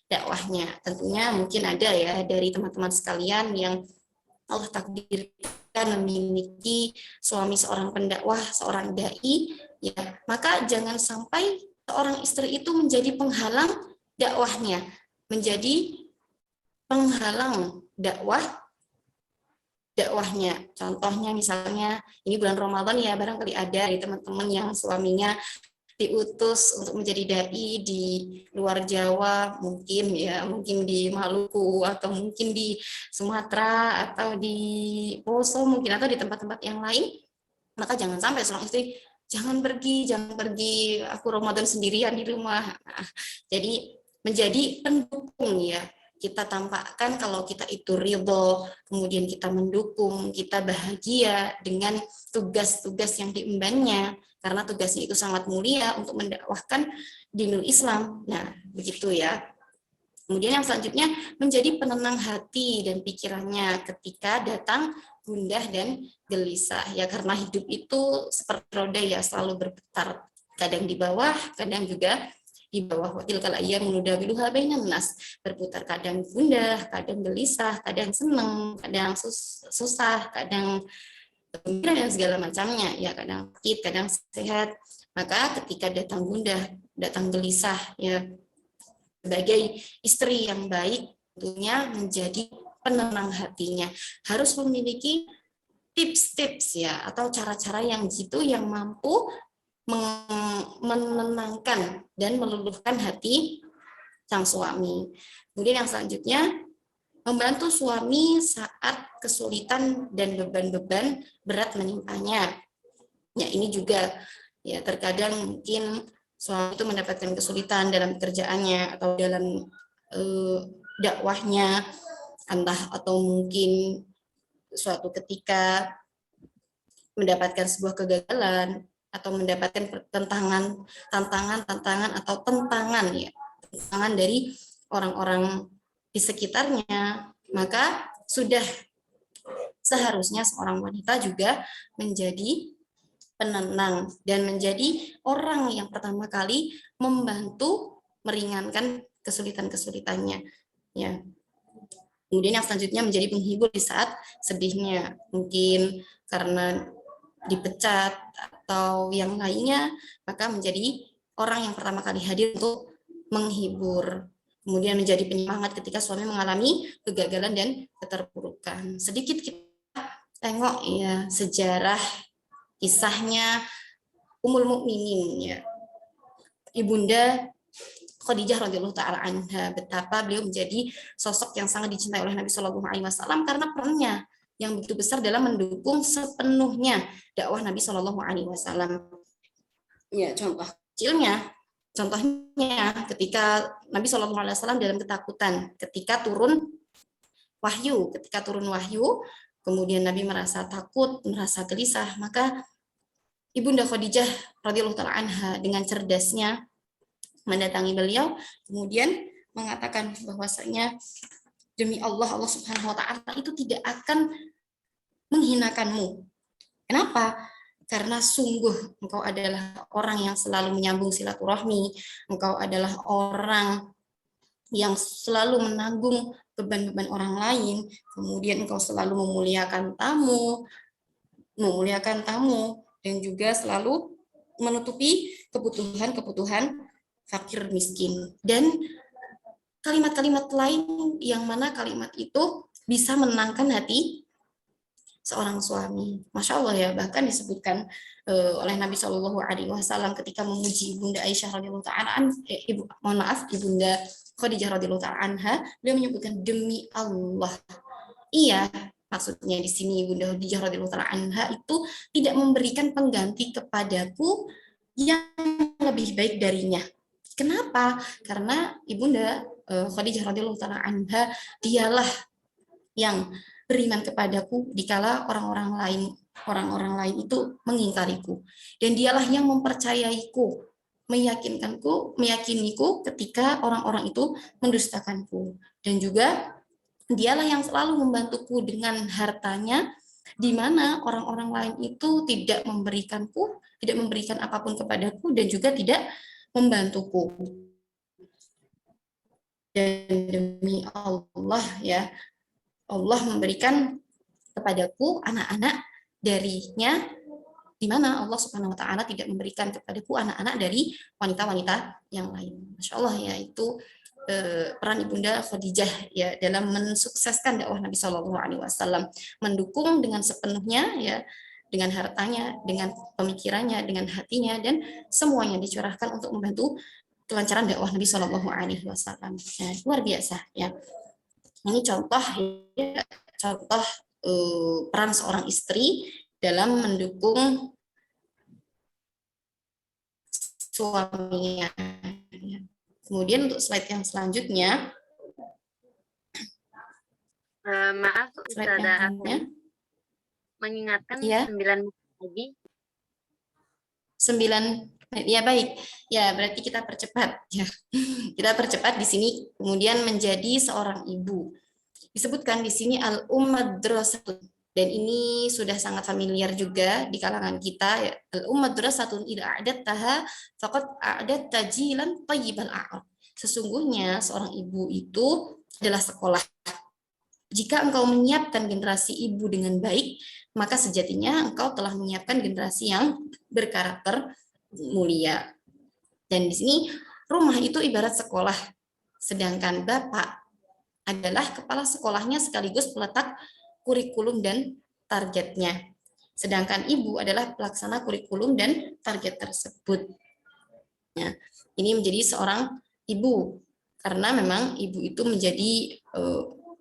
dakwahnya. Tentunya mungkin ada ya dari teman-teman sekalian yang Allah takdirkan memiliki suami seorang pendakwah, seorang dai, ya maka jangan sampai seorang istri itu menjadi penghalang dakwahnya, menjadi penghalang dakwahnya. Contohnya misalnya ini bulan Ramadan ya, barangkali ada dari teman-teman yang suaminya diutus untuk menjadi dai di luar Jawa, mungkin di Maluku atau mungkin di Sumatera atau di Poso mungkin atau di tempat-tempat yang lain, maka jangan sampai seorang istri jangan pergi, aku Ramadan sendirian di rumah. Nah, jadi menjadi pendukung ya. Kita tampakkan kalau kita itu ridho, kemudian kita mendukung, kita bahagia dengan tugas-tugas yang diembannya, karena tugasnya itu sangat mulia untuk mendakwahkan dinul Islam. Nah, begitu ya. Kemudian yang selanjutnya menjadi penenang hati dan pikirannya ketika datang gundah dan gelisah. Ya karena hidup itu seperti roda ya, selalu berputar. Kadang di bawah, kadang juga di bawah. Tilkal ayyam nudawiluha bainan nas, berputar, kadang gundah, kadang gelisah, kadang senang, kadang susah, kadang gembira dan segala macamnya ya, kadang sakit, kadang sehat. Maka ketika datang gundah, datang gelisah ya, sebagai istri yang baik tentunya menjadi penenang hatinya, harus memiliki tips-tips ya atau cara-cara yang gitu yang mampu menenangkan dan meluluhkan hati sang suami. Kemudian yang selanjutnya membantu suami saat kesulitan dan beban-beban berat menimpanya. Ya ini juga ya terkadang mungkin suami itu mendapatkan kesulitan dalam pekerjaannya atau dalam dakwahnya, entah atau mungkin suatu ketika mendapatkan sebuah kegagalan atau mendapatkan tantangan ya, tantangan dari orang-orang di sekitarnya, maka sudah seharusnya seorang wanita juga menjadi penenang, dan menjadi orang yang pertama kali membantu meringankan kesulitan-kesulitannya. Ya. Kemudian yang selanjutnya menjadi penghibur di saat sedihnya, mungkin karena dipecat atau yang lainnya, maka menjadi orang yang pertama kali hadir untuk menghibur. Kemudian menjadi penyemangat ketika suami mengalami kegagalan dan keterpurukan. Sedikit kita tengok ya sejarah kisahnya Ummul Mukminin ya. Ibunda Khadijah radhiyallahu taala anha, betapa beliau menjadi sosok yang sangat dicintai oleh Nabi Shallallahu alaihi wasallam karena perannya yang begitu besar dalam mendukung sepenuhnya dakwah Nabi Shallallahu alaihi wasallam. Ya, contohnya ketika Nabi Shallallahu alaihi wasallam dalam ketakutan, ketika turun wahyu, kemudian Nabi merasa takut, merasa gelisah, maka Ibunda Khadijah radhiyallahu taala anha dengan cerdasnya mendatangi beliau, kemudian mengatakan bahwasanya demi Allah, Allah Subhanahu wa taala itu tidak akan menghinakanmu. Kenapa? Karena sungguh engkau adalah orang yang selalu menyambung silaturahmi, engkau adalah orang yang selalu menanggung beban-beban orang lain, kemudian engkau selalu memuliakan tamu, dan juga selalu menutupi kebutuhan fakir miskin. Dan kalimat-kalimat lain yang mana kalimat itu bisa menenangkan hati seorang suami. Masya Allah ya, bahkan disebutkan oleh Nabi Shallallahu alaihi wasallam ketika memuji Ibunda Aisyah radhiyallahu taala Ibunda Khadijah radhiyallahu taala anha, beliau menyebutkan demi Allah. Iya, maksudnya di sini Ibunda Khadijah radhiyallahu taala anha itu tidak memberikan pengganti kepadaku yang lebih baik darinya. Kenapa? Karena Ibunda Khadijah radhiyallahu taala anha dialah yang beriman kepadaku dikala orang-orang lain itu mengingkariku, dan dialah yang mempercayaiku, meyakiniku ketika orang-orang itu mendustakanku, dan juga dialah yang selalu membantuku dengan hartanya, di mana orang-orang lain itu tidak memberikan apapun kepadaku dan juga tidak membantuku. Dan demi Allah ya, Allah memberikan kepadaku anak-anak darinya, di mana Allah Subhanahu wa taala tidak memberikan kepadaku anak-anak dari wanita-wanita yang lain. Masya Allah ya, itu peran Ibunda Khadijah ya dalam mensukseskan dakwah Nabi Shallallahu alaihi wasallam, mendukung dengan sepenuhnya ya, dengan hartanya, dengan pemikirannya, dengan hatinya, dan semuanya dicurahkan untuk membantu kelancaran dakwah Nabi Shallallahu alaihi wasallam. Nah, luar biasa ya. Ini contoh peran seorang istri dalam mendukung suaminya. Kemudian untuk slide yang selanjutnya, maaf Ustazah, mengingatkan ya. 9 menit lagi. 9 ya, baik ya, berarti kita percepat ya. Kita percepat di sini. Kemudian menjadi seorang ibu, disebutkan di sini al-ummadrasatun, dan ini sudah sangat familiar juga di kalangan kita ya. Al-ummadrasatun idza a'dattaha faqad a'datta jilan thayyibal a'rab. Sesungguhnya seorang ibu itu adalah sekolah. Jika engkau menyiapkan generasi ibu dengan baik, maka sejatinya engkau telah menyiapkan generasi yang berkarakter mulia. Dan di sini rumah itu ibarat sekolah, sedangkan bapak adalah kepala sekolahnya sekaligus peletak kurikulum dan targetnya. Sedangkan ibu adalah pelaksana kurikulum dan target tersebut. Nah, ini menjadi seorang ibu, karena memang ibu itu menjadi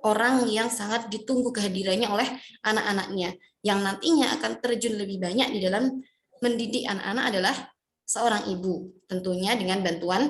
orang yang sangat ditunggu kehadirannya oleh anak-anaknya, yang nantinya akan terjun lebih banyak di dalam mendidik anak-anak adalah seorang ibu, tentunya dengan bantuan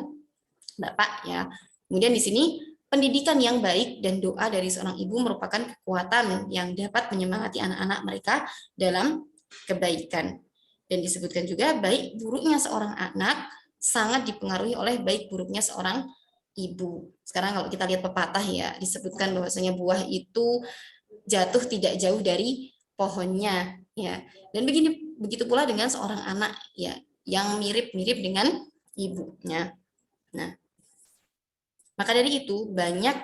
bapak ya. Kemudian di sini pendidikan yang baik dan doa dari seorang ibu merupakan kekuatan yang dapat menyemangati anak-anak mereka dalam kebaikan. Dan disebutkan juga baik buruknya seorang anak sangat dipengaruhi oleh baik buruknya seorang ibu. Sekarang kalau kita lihat pepatah ya, disebutkan bahwasanya buah itu jatuh tidak jauh dari pohonnya ya. Dan begini begitu pula dengan seorang anak ya yang mirip-mirip dengan ibunya. Nah, maka dari itu banyak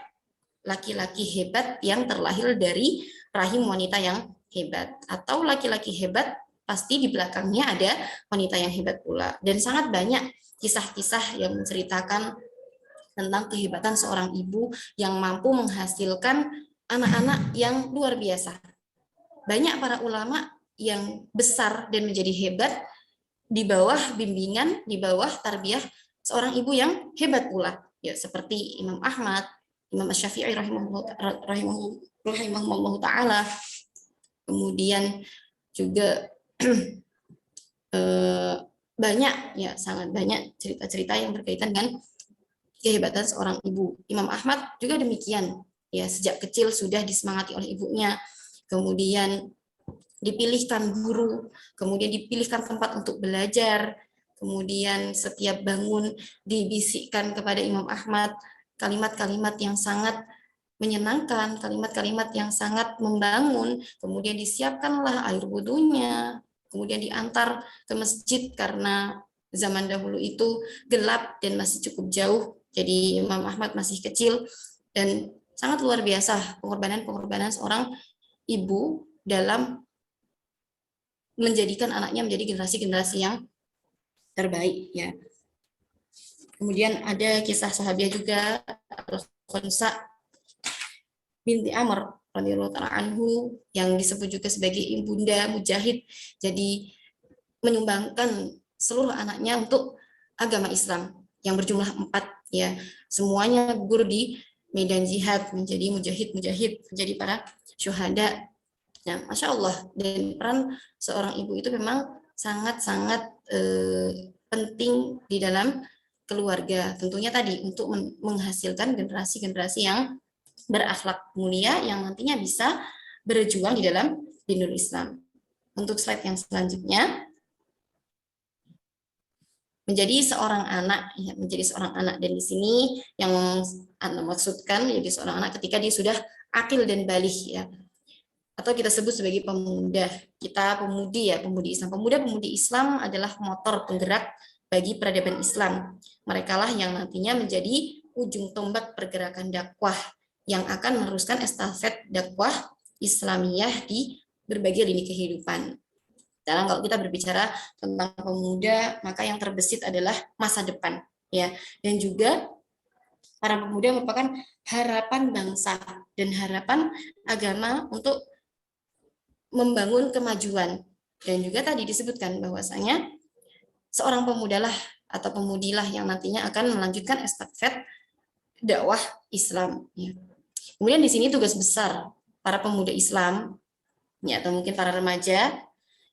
laki-laki hebat yang terlahir dari rahim wanita yang hebat, atau laki-laki hebat pasti di belakangnya ada wanita yang hebat pula. Dan sangat banyak kisah-kisah yang menceritakan tentang kehebatan seorang ibu yang mampu menghasilkan anak-anak yang luar biasa. Banyak para ulama yang besar dan menjadi hebat di bawah bimbingan, di bawah tarbiyah seorang ibu yang hebat pula. Ya, seperti Imam Ahmad, Imam Asy-Syafi'i rahimahullah ta'ala. Kemudian juga banyak ya, sangat banyak cerita-cerita yang berkaitan dengan kehebatan seorang ibu. Imam Ahmad juga demikian. Ya, sejak kecil sudah disemangati oleh ibunya. Kemudian dipilihkan guru, kemudian dipilihkan tempat untuk belajar, kemudian setiap bangun dibisikkan kepada Imam Ahmad kalimat-kalimat yang sangat menyenangkan, kalimat-kalimat yang sangat membangun, kemudian disiapkanlah air wudhunya, kemudian diantar ke masjid karena zaman dahulu itu gelap dan masih cukup jauh, jadi Imam Ahmad masih kecil, dan sangat luar biasa pengorbanan-pengorbanan seorang ibu dalam menjadikan anaknya menjadi generasi-generasi yang terbaik ya. Kemudian ada kisah sahabiah juga, Al-Khunsa binti Amr radhiyallahu ta'ala anhu yang disebut juga sebagai ibunda mujahid, jadi menyumbangkan seluruh anaknya untuk agama Islam yang berjumlah 4 ya. Semuanya gugur di medan jihad, menjadi mujahid-mujahid, menjadi para syuhada. Nah, Masya Allah, dan peran seorang ibu itu memang sangat-sangat penting di dalam keluarga. Tentunya tadi untuk menghasilkan generasi-generasi yang berakhlak mulia yang nantinya bisa berjuang di dalam dinul Islam. Untuk slide yang selanjutnya, menjadi seorang anak, ya, menjadi seorang anak, dan di sini yang Anda maksudkan menjadi seorang anak ketika dia sudah akil dan baligh ya, atau kita sebut sebagai pemuda. Kita pemudi ya, pemudi Islam. Pemuda-pemudi Islam adalah motor penggerak bagi peradaban Islam. Merekalah yang nantinya menjadi ujung tombak pergerakan dakwah yang akan meneruskan estafet dakwah Islamiyah di berbagai lini kehidupan. Dalam kalau kita berbicara tentang pemuda, maka yang terbesit adalah masa depan ya, dan juga para pemuda merupakan harapan bangsa dan harapan agama untuk membangun kemajuan. Dan juga tadi disebutkan bahwasanya seorang pemudalah atau pemudilah yang nantinya akan melanjutkan estafet dakwah Islam ya. Kemudian di sini tugas besar para pemuda Islam ya, atau mungkin para remaja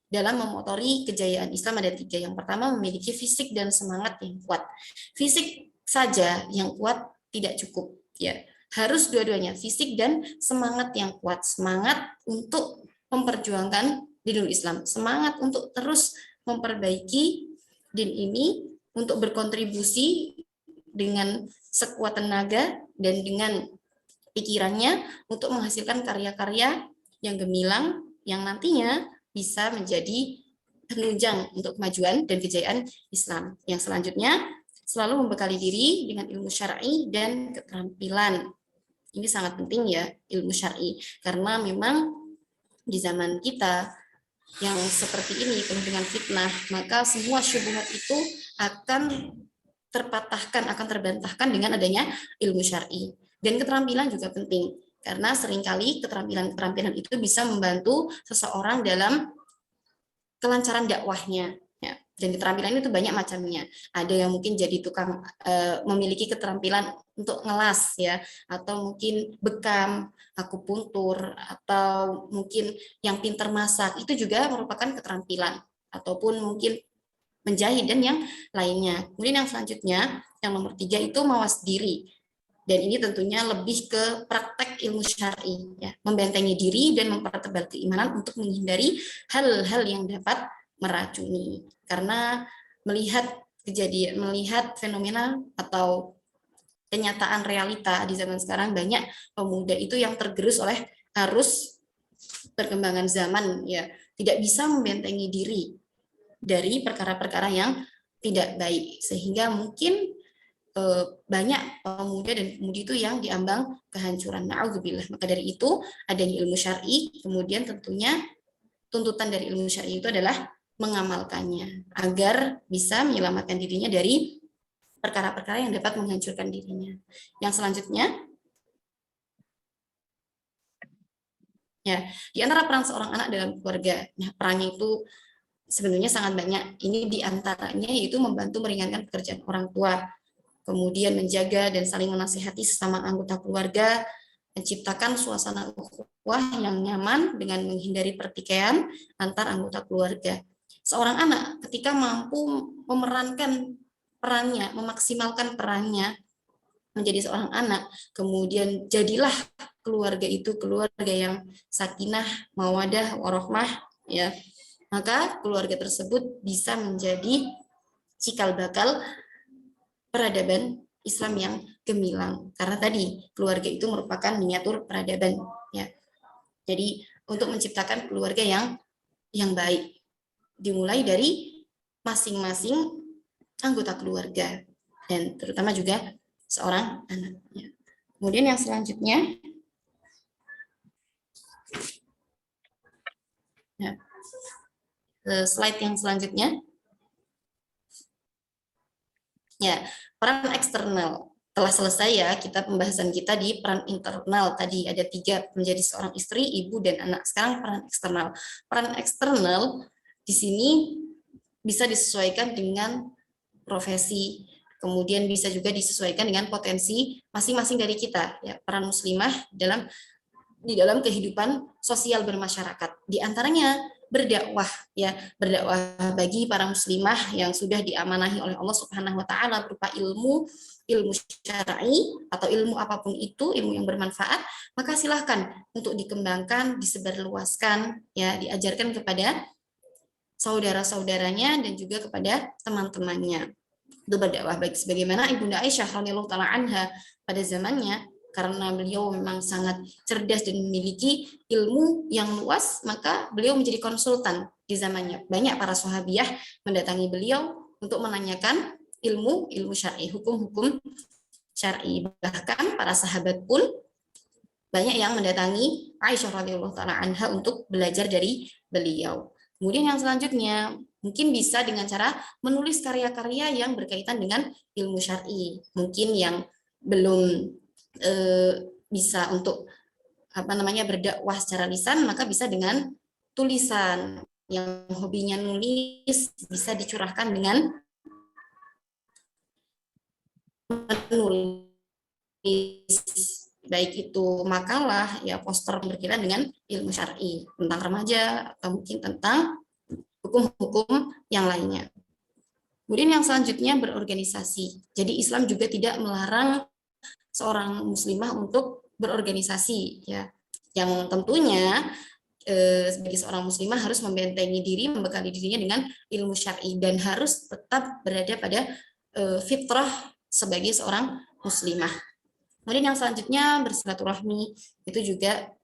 dalam memotori kejayaan Islam ada 3. Yang pertama, memiliki fisik dan semangat yang kuat. Fisik saja yang kuat tidak cukup ya, harus dua-duanya, fisik dan semangat yang kuat. Semangat untuk memperjuangkan dinul Islam, semangat untuk terus memperbaiki din ini, untuk berkontribusi dengan sekuat tenaga dan dengan pikirannya untuk menghasilkan karya-karya yang gemilang yang nantinya bisa menjadi penunjang untuk kemajuan dan kejayaan Islam. Yang selanjutnya, selalu membekali diri dengan ilmu syar'i dan keterampilan. Ini sangat penting ya, ilmu syar'i, karena memang di zaman kita yang seperti ini penuh dengan fitnah, maka semua syubhat itu akan terpatahkan, akan terbantahkan dengan adanya ilmu syar'i. Dan keterampilan juga penting, karena seringkali keterampilan itu bisa membantu seseorang dalam kelancaran dakwahnya. Ya. Dan keterampilan itu banyak macamnya. Ada yang mungkin jadi tukang, memiliki keterampilan untuk ngelas ya, atau mungkin bekam, akupuntur, atau mungkin yang pintar masak, itu juga merupakan keterampilan, ataupun mungkin menjahit dan yang lainnya. Kemudian yang selanjutnya, yang nomor 3 itu mawas diri. Dan ini tentunya lebih ke praktek ilmu syar'i, ya, membentengi diri dan mempertebal keimanan untuk menghindari hal-hal yang dapat meracuni. Karena melihat kejadian, melihat fenomena atau kenyataan realita di zaman sekarang, banyak pemuda itu yang tergerus oleh arus perkembangan zaman, ya, tidak bisa membentengi diri dari perkara-perkara yang tidak baik, sehingga mungkin banyak pemuda dan pemudi itu yang diambang kehancuran. Na'udzubillah. Maka dari itu adanya ilmu syar'i, kemudian tentunya tuntutan dari ilmu syar'i itu adalah mengamalkannya agar bisa menyelamatkan dirinya dari perkara-perkara yang dapat menghancurkan dirinya. Yang selanjutnya, ya, di antara peran seorang anak dalam keluarga, nah perannya itu sebenarnya sangat banyak. Ini di antaranya yaitu membantu meringankan pekerjaan orang tua, kemudian menjaga dan saling menasihati sesama anggota keluarga, menciptakan suasana ukhuwah yang nyaman dengan menghindari pertikaian antar anggota keluarga. Seorang anak ketika mampu memerankan perannya, memaksimalkan perannya menjadi seorang anak, kemudian jadilah keluarga itu keluarga yang sakinah, mawadah, warahmah, ya. Maka keluarga tersebut bisa menjadi cikal bakal peradaban Islam yang gemilang, karena tadi keluarga itu merupakan miniatur peradaban, ya. Jadi untuk menciptakan keluarga yang baik dimulai dari masing-masing anggota keluarga dan terutama juga seorang anaknya. Kemudian yang selanjutnya, ya, slide yang selanjutnya. Ya, peran eksternal. Telah selesai ya kita pembahasan kita di peran internal. Tadi ada 3, menjadi seorang istri, ibu, dan anak. Sekarang peran eksternal. Peran eksternal di sini bisa disesuaikan dengan profesi, kemudian bisa juga disesuaikan dengan potensi masing-masing dari kita. Ya, peran muslimah di dalam kehidupan sosial bermasyarakat. Di antaranya berdakwah, ya, berdakwah bagi para muslimah yang sudah diamanahi oleh Allah Subhanahu wa taala berupa ilmu syar'i atau ilmu apapun itu, ilmu yang bermanfaat, maka silahkan untuk dikembangkan, disebarluaskan, ya, diajarkan kepada saudara-saudaranya dan juga kepada teman-temannya. Itu berdakwah baik sebagaimana Ibunda Aisyah radhiyallahu taala anha pada zamannya, karena beliau memang sangat cerdas dan memiliki ilmu yang luas, maka beliau menjadi konsultan di zamannya. Banyak para sahabiah mendatangi beliau untuk menanyakan ilmu syar'i, hukum-hukum syar'i. Bahkan para sahabat pun banyak yang mendatangi Aisyah radhiyallahu taala anha untuk belajar dari beliau. Kemudian yang selanjutnya, mungkin bisa dengan cara menulis karya-karya yang berkaitan dengan ilmu syar'i. Mungkin yang belum bisa untuk berdakwah secara lisan, maka bisa dengan tulisan. Yang hobinya nulis bisa dicurahkan dengan menulis, baik itu makalah, ya, poster berkaitan dengan ilmu syar'i tentang remaja atau mungkin tentang hukum-hukum yang lainnya. Kemudian yang selanjutnya berorganisasi. Jadi Islam juga tidak melarang seorang muslimah untuk berorganisasi, ya, yang tentunya sebagai seorang muslimah harus membentengi diri, membekali dirinya dengan ilmu syar'i dan harus tetap berada pada fitrah sebagai seorang muslimah. Kemudian yang selanjutnya bersilaturahmi, itu juga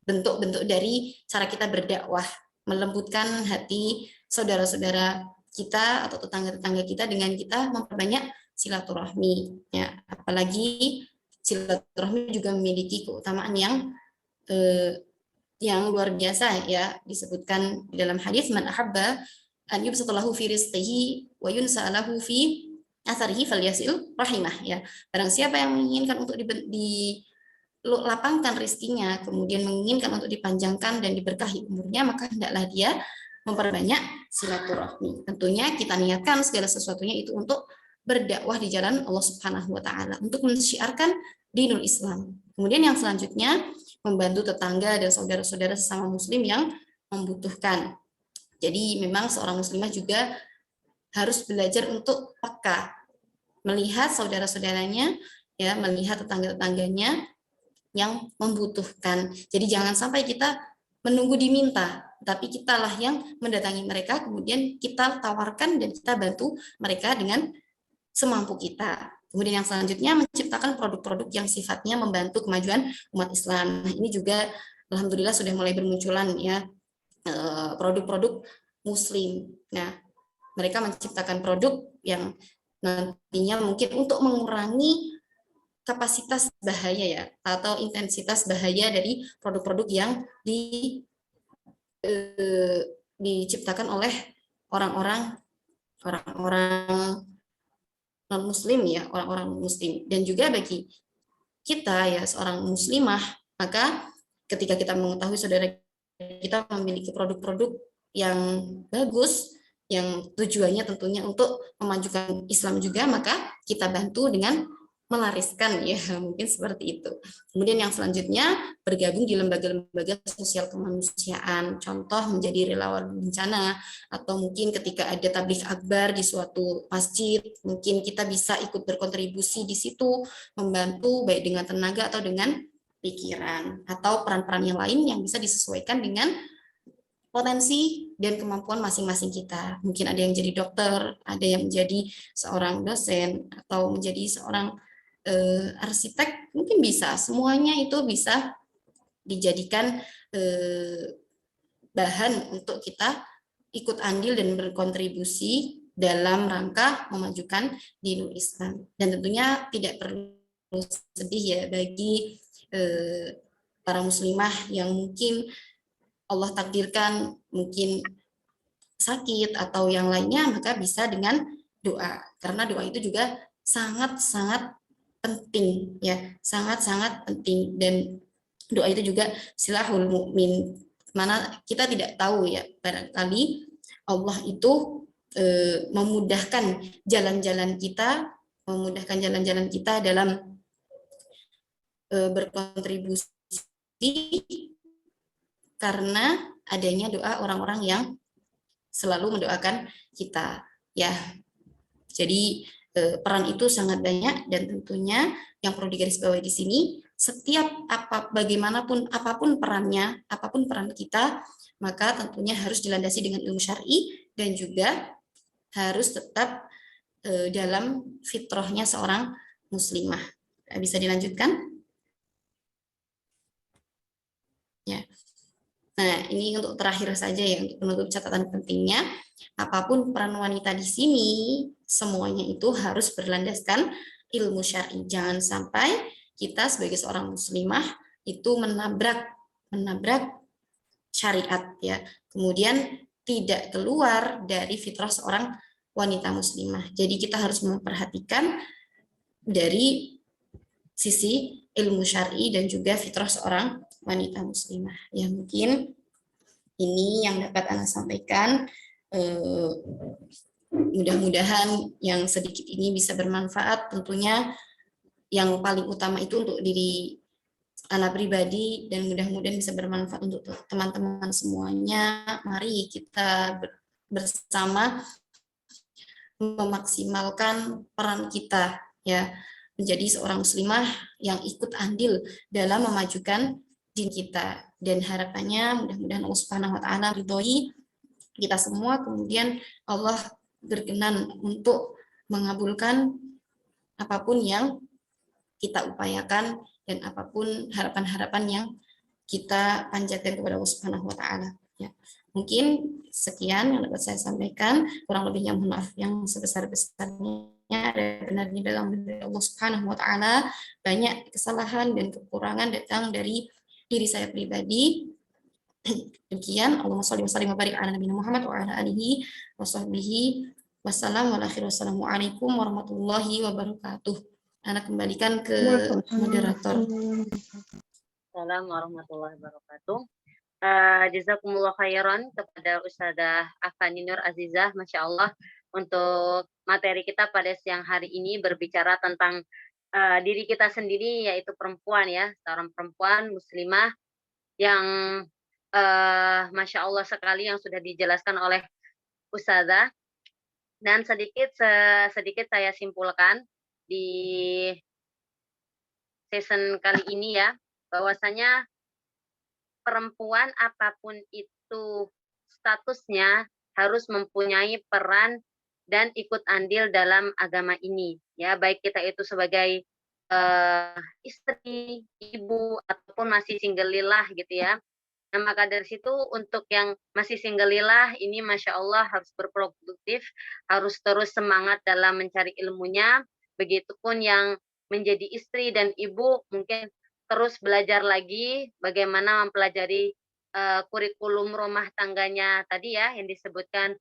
bentuk-bentuk dari cara kita berdakwah, melembutkan hati saudara-saudara kita atau tetangga-tetangga kita dengan kita memperbanyak silaturahmi, ya. Apalagi silaturahmi juga memiliki keutamaan yang luar biasa, ya, disebutkan di dalam hadis, man ahabba an yubsatalahu fi rizqihi wa yunsa'alahu fi atharihi falyasil rahimah, ya. Barang siapa yang menginginkan untuk dilapangkan rizkinya, kemudian menginginkan untuk dipanjangkan dan diberkahi umurnya, maka hendaklah dia memperbanyak silaturahmi. Tentunya kita niatkan segala sesuatunya itu untuk berdakwah di jalan Allah Subhanahu wa taala, untuk mensyiarkan dinul Islam. Kemudian yang selanjutnya membantu tetangga dan saudara-saudara sesama muslim yang membutuhkan. Jadi memang seorang muslimah juga harus belajar untuk peka, melihat saudara-saudaranya, ya, melihat tetangga-tetangganya yang membutuhkan. Jadi jangan sampai kita menunggu diminta, tapi kitalah yang mendatangi mereka, kemudian kita tawarkan dan kita bantu mereka dengan semampu kita. Kemudian yang selanjutnya menciptakan produk-produk yang sifatnya membantu kemajuan umat Islam. Nah, ini juga alhamdulillah sudah mulai bermunculan, ya, produk-produk Muslim. Nah, mereka menciptakan produk yang nantinya mungkin untuk mengurangi kapasitas bahaya ya atau intensitas bahaya dari produk-produk yang diciptakan oleh orang-orang non muslim ya, orang-orang muslim. Dan juga bagi kita ya seorang muslimah, maka ketika kita mengetahui saudara kita memiliki produk-produk yang bagus yang tujuannya tentunya untuk memajukan Islam juga, maka kita bantu dengan melariskan ya, mungkin seperti itu. Kemudian yang selanjutnya bergabung di lembaga-lembaga sosial kemanusiaan, contoh menjadi relawan bencana, atau mungkin ketika ada tabligh akbar di suatu masjid, mungkin kita bisa ikut berkontribusi di situ, membantu baik dengan tenaga atau dengan pikiran, atau peran-peran yang lain yang bisa disesuaikan dengan potensi dan kemampuan masing-masing kita. Mungkin ada yang jadi dokter, ada yang menjadi seorang dosen, atau menjadi seorang arsitek, mungkin bisa. Semuanya itu bisa dijadikan bahan untuk kita ikut andil dan berkontribusi dalam rangka memajukan dinul Islam. Dan tentunya tidak perlu sedih ya bagi para muslimah yang mungkin Allah takdirkan mungkin sakit atau yang lainnya, maka bisa dengan doa. Karena doa itu juga sangat-sangat penting ya, sangat-sangat penting. Dan doa itu juga silahul mukmin, mana kita tidak tahu ya, barangkali Allah itu memudahkan jalan-jalan kita dalam berkontribusi karena adanya doa orang-orang yang selalu mendoakan kita ya. Jadi peran itu sangat banyak, dan tentunya yang perlu digarisbawahi di sini, setiap bagaimanapun apapun perannya, apapun peran kita, maka tentunya harus dilandasi dengan ilmu syar'i dan juga harus tetap dalam fitrahnya seorang muslimah. Bisa dilanjutkan? Ya. Nah, ini untuk terakhir saja ya, untuk menutup catatan pentingnya, apapun peran wanita di sini, semuanya itu harus berlandaskan ilmu syar'i. Jangan sampai kita sebagai seorang muslimah itu menabrak syariat ya. Kemudian tidak keluar dari fitrah seorang wanita muslimah. Jadi kita harus memperhatikan dari sisi ilmu syar'i dan juga fitrah seorang wanita muslimah. Ya, mungkin ini yang dapat Ana sampaikan. Mudah-mudahan yang sedikit ini bisa bermanfaat. Tentunya yang paling utama itu untuk diri Ana pribadi, dan mudah-mudahan bisa bermanfaat untuk teman-teman semuanya. Mari kita bersama memaksimalkan peran kita ya, menjadi seorang muslimah yang ikut andil dalam memajukan din kita, dan harapannya mudah-mudahan Allah Subhanahu wa taala ridhoi kita semua, kemudian Allah berkenan untuk mengabulkan apapun yang kita upayakan dan apapun harapan-harapan yang kita panjatkan kepada Allah Subhanahu wa taala ya. Mungkin sekian yang dapat saya sampaikan, kurang lebihnya mohon maaf yang sebesar-besarnya. Ada benarnya dalam diri Allah Subhanahu wa taala, banyak kesalahan dan kekurangan datang dari diri saya pribadi. Demikian, Allahumma shalli wa sallim wa barik ala nabiyina Muhammad wa ala alihi wa sahbihi wassalam. Wassalamualaikum warahmatullahi wabarakatuh. Ana kembalikan ke moderator. Assalamualaikum warahmatullahi wabarakatuh. Jazakumullah khairan kepada Ustazah Afani Nur Azizah, Masya Allah, untuk materi kita pada siang hari ini berbicara tentang diri kita sendiri, yaitu perempuan ya, seorang perempuan muslimah yang Masya Allah sekali yang sudah dijelaskan oleh Ustazah. Dan sedikit saya simpulkan di season kali ini ya, bahwasanya perempuan apapun itu statusnya harus mempunyai peran dan ikut andil dalam agama ini ya, baik kita itu sebagai istri, ibu, ataupun masih single lillah gitu ya. Nah, maka dari situ untuk yang masih singgelilah ini Masya Allah harus berproduktif, harus terus semangat dalam mencari ilmunya. Begitupun yang menjadi istri dan ibu mungkin terus belajar lagi bagaimana mempelajari kurikulum rumah tangganya tadi ya yang disebutkan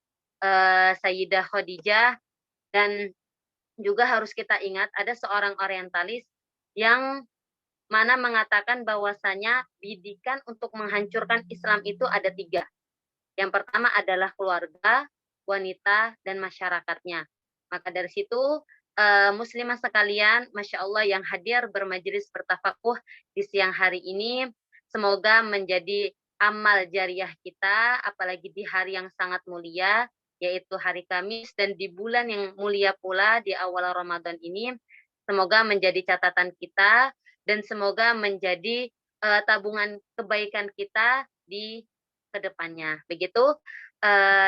Sayyidah Khadijah. Dan juga harus kita ingat ada seorang orientalis yang mana mengatakan bahwasanya bidikan untuk menghancurkan Islam itu ada 3. Yang pertama adalah keluarga, wanita, dan masyarakatnya. Maka dari situ muslimah sekalian, Masya Allah yang hadir bermajelis bertafakuh di siang hari ini, semoga menjadi amal jariah kita, apalagi di hari yang sangat mulia, yaitu hari Kamis, dan di bulan yang mulia pula di awal Ramadan ini, semoga menjadi catatan kita, dan semoga menjadi tabungan kebaikan kita di kedepannya. Begitu.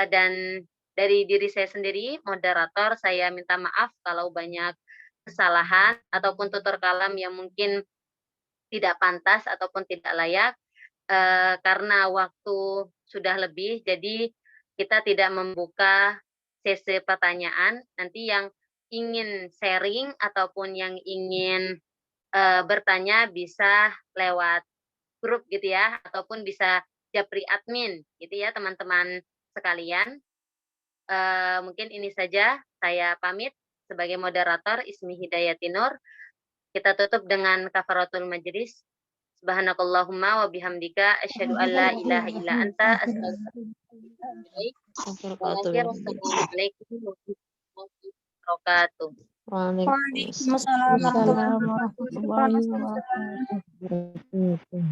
Dan dari diri saya sendiri, moderator, saya minta maaf kalau banyak kesalahan ataupun tutur kalam yang mungkin tidak pantas ataupun tidak layak. Karena waktu sudah lebih, jadi kita tidak membuka sesi pertanyaan. Nanti yang ingin sharing ataupun yang ingin bertanya bisa lewat grup gitu ya, ataupun bisa japri admin gitu ya teman-teman sekalian. Mungkin ini saja, saya pamit sebagai moderator Ismi Hidayatinur. Kita tutup dengan kafaratul majlis. Subhanakallahumma wa bihamdika asyhadu an la ilaha illa anta astaghfiruka wa atubu ilaik. Wassalamualaikum warahmatullahi wabarakatuh. Waalaikumsalam warahmatullahi wabarakatuh.